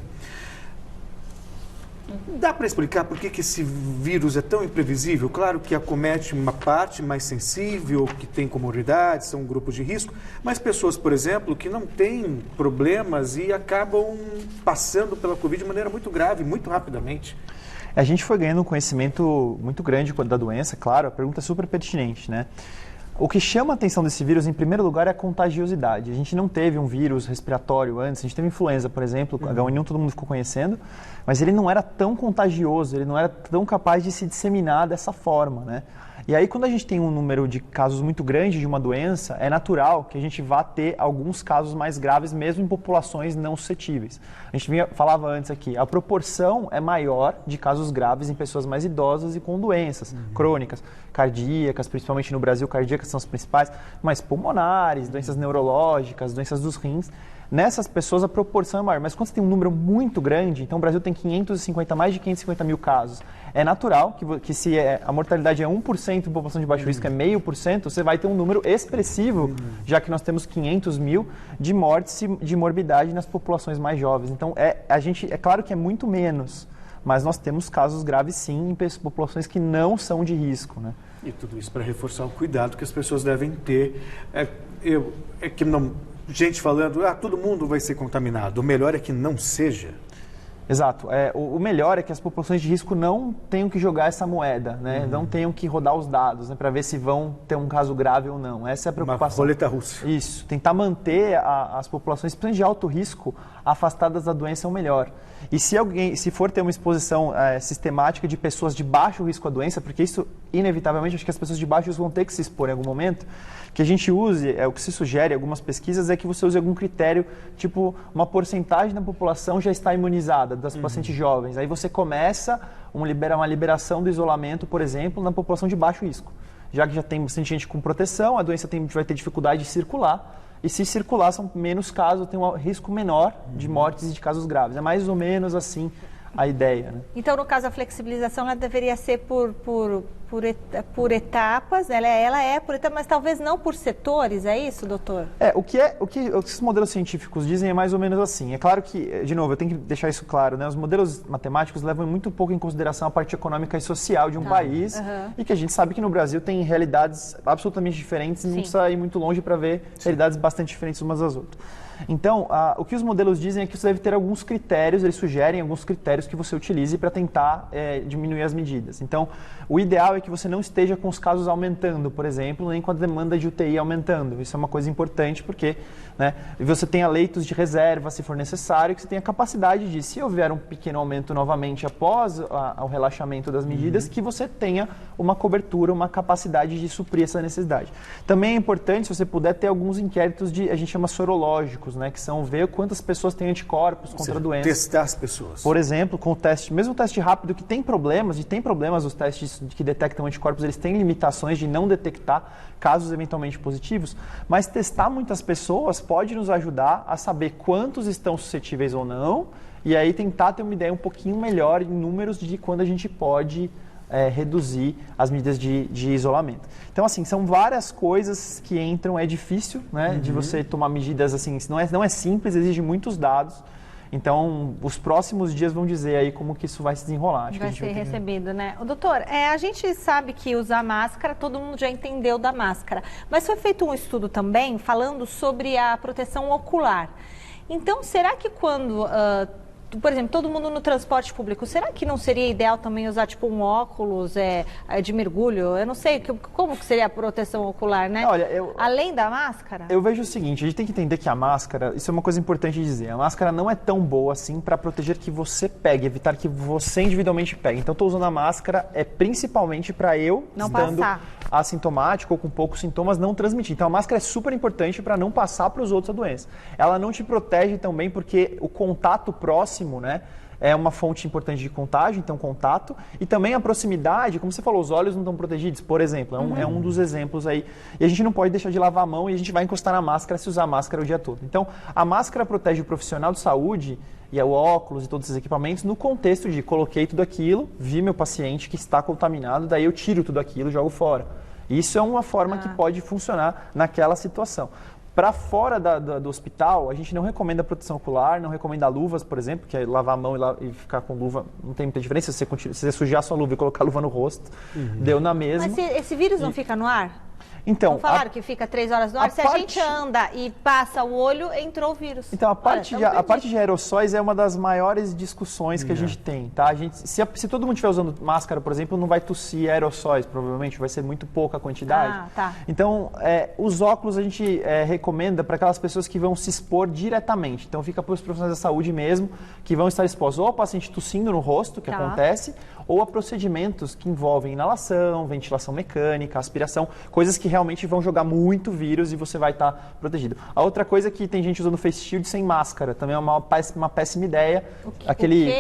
Dá para explicar por que esse vírus é tão imprevisível? Claro que acomete uma parte mais sensível, que tem comorbidades, são grupos de risco, mas pessoas, por exemplo, que não têm problemas e acabam passando pela Covid de maneira muito grave, muito rapidamente. A gente foi ganhando um conhecimento muito grande da doença, claro, a pergunta é super pertinente, né? O que chama a atenção desse vírus, em primeiro lugar, é a contagiosidade. A gente não teve um vírus respiratório antes, a gente teve influenza, por exemplo, H1N1 todo mundo ficou conhecendo, mas ele não era tão contagioso, ele não era tão capaz de se disseminar dessa forma, né? E aí, quando a gente tem um número de casos muito grande de uma doença, é natural que a gente vá ter alguns casos mais graves, mesmo em populações não suscetíveis. A gente falava antes aqui, a proporção é maior de casos graves em pessoas mais idosas e com doenças crônicas, cardíacas, principalmente no Brasil, cardíacas são as principais, mas pulmonares, doenças neurológicas, doenças dos rins. Nessas pessoas a proporção é maior, mas quando você tem um número muito grande, então o Brasil tem mais de 550 mil casos, é natural que se a mortalidade é 1% em população de baixo risco, é 0,5%, você vai ter um número expressivo, já que nós temos 500 mil de mortes de morbidade nas populações mais jovens. Então é claro que é muito menos, mas nós temos casos graves sim em populações que não são de risco, né? E tudo isso para reforçar o cuidado que as pessoas devem ter. Gente falando, todo mundo vai ser contaminado. O melhor é que não seja. Exato. O melhor é que as populações de risco não tenham que jogar essa moeda, né? Não tenham que rodar os dados, né? Para ver se vão ter um caso grave ou não. Essa é a preocupação. Uma roleta russa. Isso. Tentar manter as populações, principalmente de alto risco, afastadas da doença é o melhor. E se for ter uma exposição sistemática de pessoas de baixo risco à doença, porque isso, inevitavelmente, acho que as pessoas de baixo risco vão ter que se expor em algum momento, que a gente use, o que se sugere em algumas pesquisas é que você use algum critério, tipo uma porcentagem da população já está imunizada, das pacientes jovens. Aí você começa uma liberação do isolamento, por exemplo, na população de baixo risco. Já que já tem bastante gente com proteção, a doença vai ter dificuldade de circular, e se circular são menos casos, tem um risco menor de mortes e de casos graves. É mais ou menos assim a ideia, né? Então, no caso, a flexibilização ela deveria ser por etapas, ela é por etapas, mas talvez não por setores, é isso, doutor? O que os modelos científicos dizem é mais ou menos assim. É claro que, de novo, eu tenho que deixar isso claro, né? Os modelos matemáticos levam muito pouco em consideração a parte econômica e social de um país, e que a gente sabe que no Brasil tem realidades absolutamente diferentes e não precisa ir muito longe para ver realidades bastante diferentes umas das outras. Então, o que os modelos dizem é que você deve ter alguns critérios, eles sugerem alguns critérios que você utilize para tentar diminuir as medidas. Então, o ideal é que você não esteja com os casos aumentando, por exemplo, nem com a demanda de UTI aumentando. Isso é uma coisa importante porque, né, você tenha leitos de reserva, se for necessário, que você tenha capacidade de, se houver um pequeno aumento novamente após o relaxamento das medidas, que você tenha uma cobertura, uma capacidade de suprir essa necessidade. Também é importante, se você puder, ter alguns inquéritos a gente chama sorológicos, né, que são ver quantas pessoas têm anticorpos contra a doença. Testar as pessoas. Por exemplo, com o teste, mesmo o teste rápido que tem problemas, os testes que detectam anticorpos, eles têm limitações de não detectar casos eventualmente positivos, mas testar muitas pessoas pode nos ajudar a saber quantos estão suscetíveis ou não, e aí tentar ter uma ideia um pouquinho melhor em números de quando a gente pode reduzir as medidas de isolamento. Então, assim, são várias coisas que entram, é difícil, né, de você tomar medidas assim, não é simples, exige muitos dados. Então, os próximos dias vão dizer aí como que isso vai se desenrolar. Acho vai que ser recebido, né? Doutor, a gente sabe que usar máscara, todo mundo já entendeu da máscara, mas foi feito um estudo também falando sobre a proteção ocular. Então, será que quando, por exemplo, todo mundo no transporte público, será que não seria ideal também usar tipo um óculos de mergulho? Eu não sei, como que seria a proteção ocular, né? Olha, além da máscara? Eu vejo o seguinte, a gente tem que entender que a máscara, isso é uma coisa importante de dizer, a máscara não é tão boa assim para proteger que você pegue, evitar que você individualmente pegue. Então, estou usando a máscara principalmente para eu, não estando passar. Assintomático ou com poucos sintomas, não transmitir. Então, a máscara é super importante para não passar para os outros a doença. Ela não te protege também porque o contato próximo, né, é uma fonte importante de contágio, então contato, e também a proximidade, como você falou, os olhos não estão protegidos, por exemplo, é um dos exemplos aí, e a gente não pode deixar de lavar a mão e a gente vai encostar na máscara se usar a máscara o dia todo. Então, a máscara protege o profissional de saúde e o óculos e todos esses equipamentos no contexto de coloquei tudo aquilo, vi meu paciente que está contaminado, daí eu tiro tudo aquilo e jogo fora. Isso é uma forma que pode funcionar naquela situação. Para fora do hospital, a gente não recomenda proteção ocular, não recomenda luvas, por exemplo, que é lavar a mão e ficar com luva, não tem muita diferença. Se você sujar sua luva e colocar a luva no rosto, deu na mesma. Mas esse vírus não fica no ar? Então, não falaram que fica 3 horas no ar? Se a gente anda e passa o olho, entrou o vírus. Então, a parte de aerossóis é uma das maiores discussões que a gente tem, tá? Se todo mundo estiver usando máscara, por exemplo, não vai tossir aerossóis, provavelmente, vai ser muito pouca a quantidade. Tá. Então, os óculos a gente recomenda para aquelas pessoas que vão se expor diretamente. Então, fica para os profissionais da saúde mesmo, que vão estar expostos ou ao paciente tossindo no rosto, que acontece, ou a procedimentos que envolvem inalação, ventilação mecânica, aspiração, coisas que realmente vão jogar muito vírus e você vai estar protegido. A outra coisa é que tem gente usando face shield sem máscara, também é uma péssima ideia. O acrílico,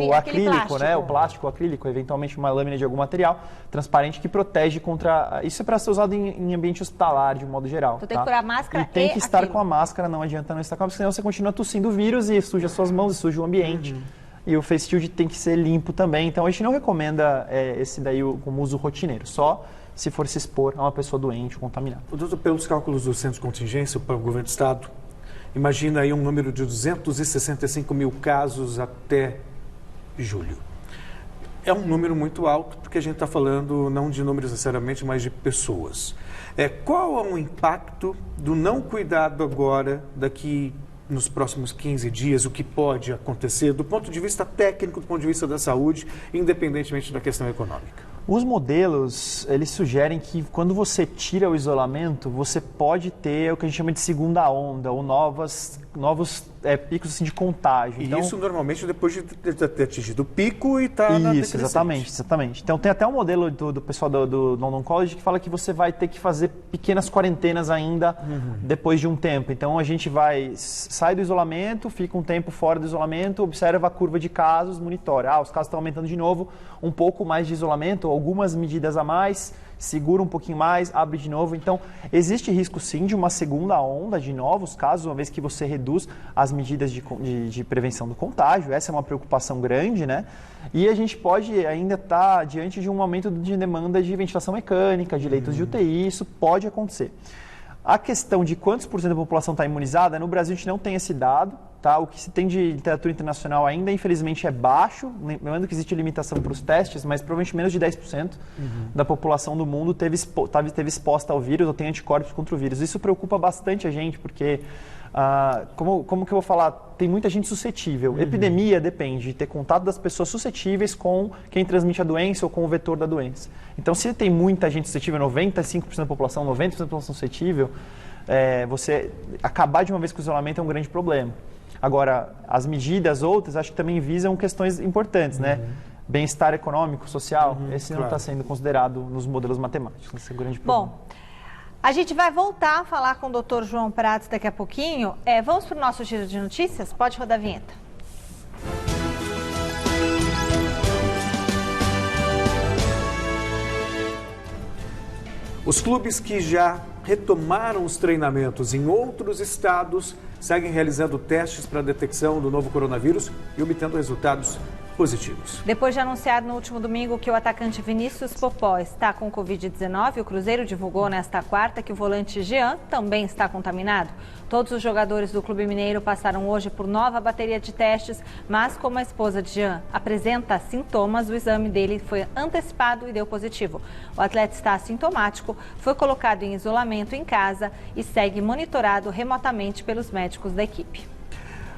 plástico, né? O plástico, o acrílico, eventualmente uma lâmina de algum material transparente que protege contra... Isso é para ser usado em ambiente hospitalar, de um modo geral. Então tem que pôr a máscara e tem que estar com a máscara, não adianta não estar com a máscara, senão você continua tossindo o vírus e suja suas mãos, e suja o ambiente. E o face shield tem que ser limpo também. Então, a gente não recomenda esse daí como uso rotineiro, só se for se expor a uma pessoa doente ou contaminada. Doutor, pelos cálculos do Centro de Contingência para o Governo do Estado, imagina aí um número de 265 mil casos até julho. É um número muito alto, porque a gente está falando não de números necessariamente, mas de pessoas. Qual é o impacto do não cuidado agora, daqui nos próximos 15 dias, o que pode acontecer do ponto de vista técnico, do ponto de vista da saúde, independentemente da questão econômica? Os modelos, eles sugerem que quando você tira o isolamento, você pode ter o que a gente chama de segunda onda, ou novos picos assim, de contágio. E isso normalmente depois de ter atingido o pico e está na decrescente. Exatamente. Então tem até um modelo do pessoal do London College que fala que você vai ter que fazer pequenas quarentenas ainda depois de um tempo. Então a gente sai do isolamento, fica um tempo fora do isolamento, observa a curva de casos, monitora. Os casos estão aumentando de novo, um pouco mais de isolamento, algumas medidas a mais, segura um pouquinho mais, abre de novo. Então, existe risco sim de uma segunda onda de novos casos, uma vez que você reduz as medidas de prevenção do contágio. Essa é uma preocupação grande, né? E a gente pode ainda estar diante de um aumento de demanda de ventilação mecânica, de leitos de UTI, isso pode acontecer. A questão de quantos por cento da população está imunizada, no Brasil a gente não tem esse dado, Tá? O que se tem de literatura internacional ainda, infelizmente, é baixo. Lembrando que existe limitação para os testes, mas provavelmente menos de 10% da população do mundo teve exposta ao vírus ou tem anticorpos contra o vírus. Isso preocupa bastante a gente, porque, como que eu vou falar, tem muita gente suscetível. Epidemia depende de ter contato das pessoas suscetíveis com quem transmite a doença ou com o vetor da doença. Então, se tem muita gente suscetível, 95% da população, 90% da população suscetível, você acabar de uma vez com o isolamento é um grande problema. Agora, as medidas outras, acho que também visam questões importantes, né? Bem-estar econômico, social, esse não está sendo considerado nos modelos matemáticos. Esse é o grande problema. Bom, a gente vai voltar a falar com o Dr. João Prats daqui a pouquinho. Vamos para o nosso giro de notícias? Pode rodar a vinheta. Os clubes que já retomaram os treinamentos em outros estados seguem realizando testes para a detecção do novo coronavírus e obtendo resultados positivos. Depois de anunciar no último domingo que o atacante Vinícius Popó está com Covid-19, o Cruzeiro divulgou nesta quarta que o volante Jean também está contaminado. Todos os jogadores do Clube Mineiro passaram hoje por nova bateria de testes, mas como a esposa de Jean apresenta sintomas, o exame dele foi antecipado e deu positivo. O atleta está assintomático, foi colocado em isolamento em casa e segue monitorado remotamente pelos médicos da equipe.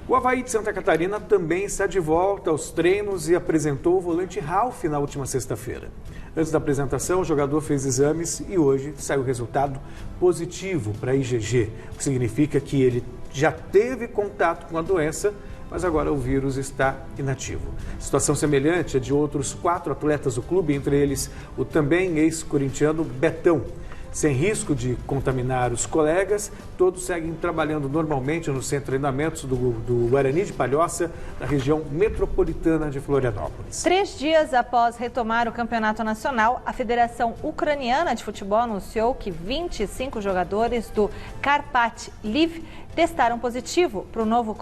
O Avaí de Santa Catarina também está de volta aos treinos e apresentou o volante Ralf na última sexta-feira. Antes da apresentação, o jogador fez exames e hoje saiu o resultado positivo para a IgG, o que significa que ele já teve contato com a doença, mas agora o vírus está inativo. Situação semelhante à de outros 4 atletas do clube, entre eles o também ex-corintiano Betão. Sem risco de contaminar os colegas, todos seguem trabalhando normalmente no centro de treinamentos do Guarani de Palhoça, na região metropolitana de Florianópolis. 3 dias após retomar o campeonato nacional, a Federação Ucraniana de Futebol anunciou que 25 jogadores do Karpat Lviv testaram positivo para o novo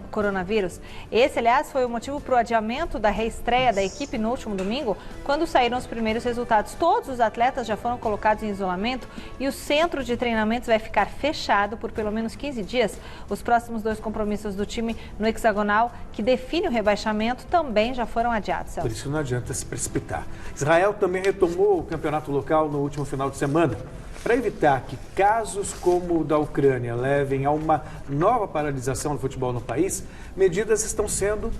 coronavírus. Esse, aliás, foi o motivo para o adiamento da reestreia da equipe no último domingo, quando saíram os primeiros resultados. Todos os atletas já foram colocados em isolamento e o centro de treinamentos vai ficar fechado por pelo menos 15 dias. Os próximos 2 compromissos do time no hexagonal, que define o rebaixamento, também já foram adiados. Por isso não adianta se precipitar. Israel também retomou o campeonato local no último final de semana. Para evitar que casos como o da Ucrânia levem a uma nova paralisação do futebol no país, medidas estão sendo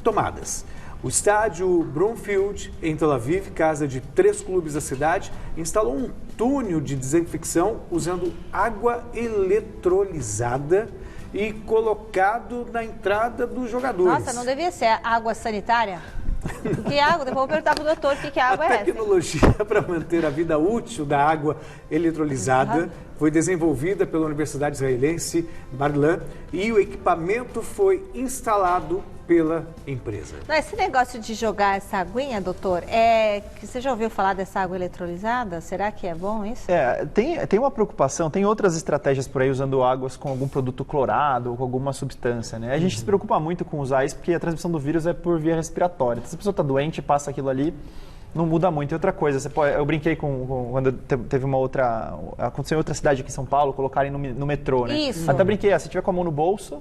tomadas. O estádio Brumfield, em Tel Aviv, casa de 3 clubes da cidade, instalou um túnel de desinfecção usando água eletrolizada e colocado na entrada dos jogadores. Nossa, não devia ser água sanitária? Que água? Depois eu vou perguntar para o doutor o que água é essa. A tecnologia para manter a vida útil da água eletrolizada foi desenvolvida pela Universidade Israelense Bar-Ilan e o equipamento foi instalado pela empresa. Não, esse negócio de jogar essa aguinha, doutor, você já ouviu falar dessa água eletrolizada? Será que é bom isso? Tem uma preocupação, tem outras estratégias por aí usando águas com algum produto clorado ou com alguma substância, né? A gente se preocupa muito com usar isso porque a transmissão do vírus é por via respiratória. Então, se a pessoa está doente e passa aquilo ali, não muda muito. E outra coisa, eu brinquei quando teve uma outra... Aconteceu em outra cidade aqui em São Paulo, colocarem no metrô, né? Isso. Até brinquei, se tiver com a mão no bolso...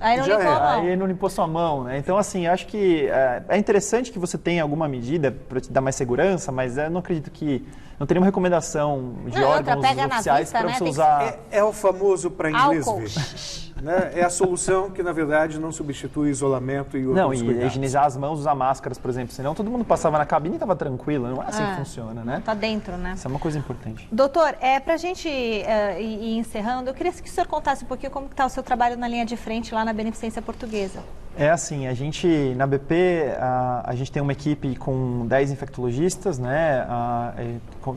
Aí não limpou a mão. Aí não limpou sua mão, né? Então, assim, acho que é interessante que você tenha alguma medida para te dar mais segurança, mas eu não acredito que... Não tem nenhuma recomendação de órgãos oficiais para você usar... É o famoso para inglês ver. Né? É a solução que, na verdade, não substitui isolamento e outros cuidados. Não, e higienizar as mãos, usar máscaras, por exemplo. Senão todo mundo passava na cabine e estava tranquilo. Não é assim que funciona, né? Tá dentro, né? Isso é uma coisa importante. Doutor, para a gente ir encerrando, eu queria que o senhor contasse um pouquinho como está o seu trabalho na linha de frente lá na Beneficência Portuguesa. É assim, a gente, na BP, a gente tem uma equipe com 10 infectologistas, né?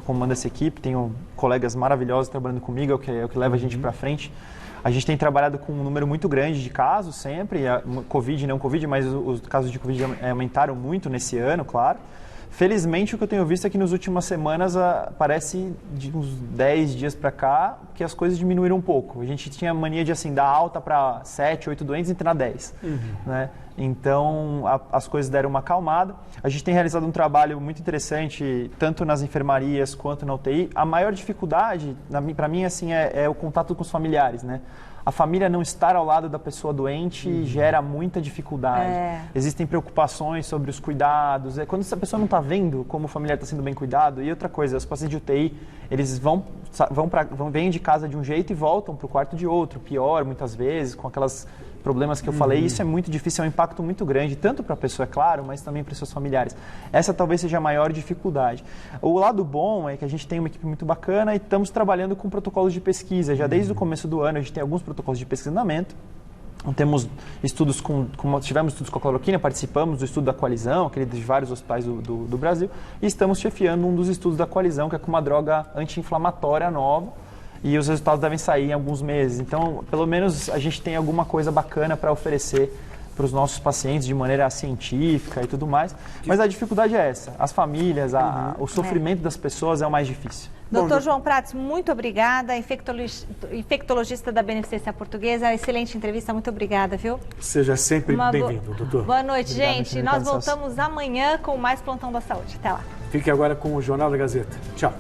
Comando essa equipe, tenho colegas maravilhosos trabalhando comigo, é o que leva a gente para frente. A gente tem trabalhado com um número muito grande de casos sempre, Covid e não Covid, mas os casos de Covid aumentaram muito nesse ano, claro. Felizmente, o que eu tenho visto é que nas últimas semanas, parece de uns 10 dias para cá, que as coisas diminuíram um pouco. A gente tinha mania de dar alta para 7, 8 doentes e internar 10. Né? Então, as coisas deram uma acalmada. A gente tem realizado um trabalho muito interessante, tanto nas enfermarias quanto na UTI. A maior dificuldade, para mim, assim, é o contato com os familiares, né? A família não estar ao lado da pessoa doente gera muita dificuldade. Existem preocupações sobre os cuidados. Quando essa pessoa não está vendo como o familiar está sendo bem cuidado. E outra coisa, os pacientes de UTI, eles vêm de casa de um jeito e voltam para o quarto de outro. Pior, muitas vezes, com aquelas problemas que eu falei. Isso é muito difícil, é um impacto muito grande, tanto para a pessoa, é claro, mas também para os seus familiares. Essa talvez seja a maior dificuldade. O lado bom é que a gente tem uma equipe muito bacana e estamos trabalhando com protocolos de pesquisa. Já desde o começo do ano a gente tem alguns protocolos de pesquisa em andamento. Temos estudos tivemos estudos com a cloroquina, participamos do estudo da Coalizão, aquele de vários hospitais do Brasil, e estamos chefiando um dos estudos da Coalizão, que é com uma droga anti-inflamatória nova, e os resultados devem sair em alguns meses. Então, pelo menos a gente tem alguma coisa bacana para oferecer para os nossos pacientes de maneira científica e tudo mais. Mas a dificuldade é essa. As famílias, o sofrimento das pessoas é o mais difícil. Doutor João Prats, muito obrigada. Infectologista da Beneficência Portuguesa. Excelente entrevista, muito obrigada, viu? Seja sempre bem-vindo, doutor. Boa noite, gente. Nós voltamos amanhã com mais Plantão da Saúde. Até lá. Fique agora com o Jornal da Gazeta. Tchau.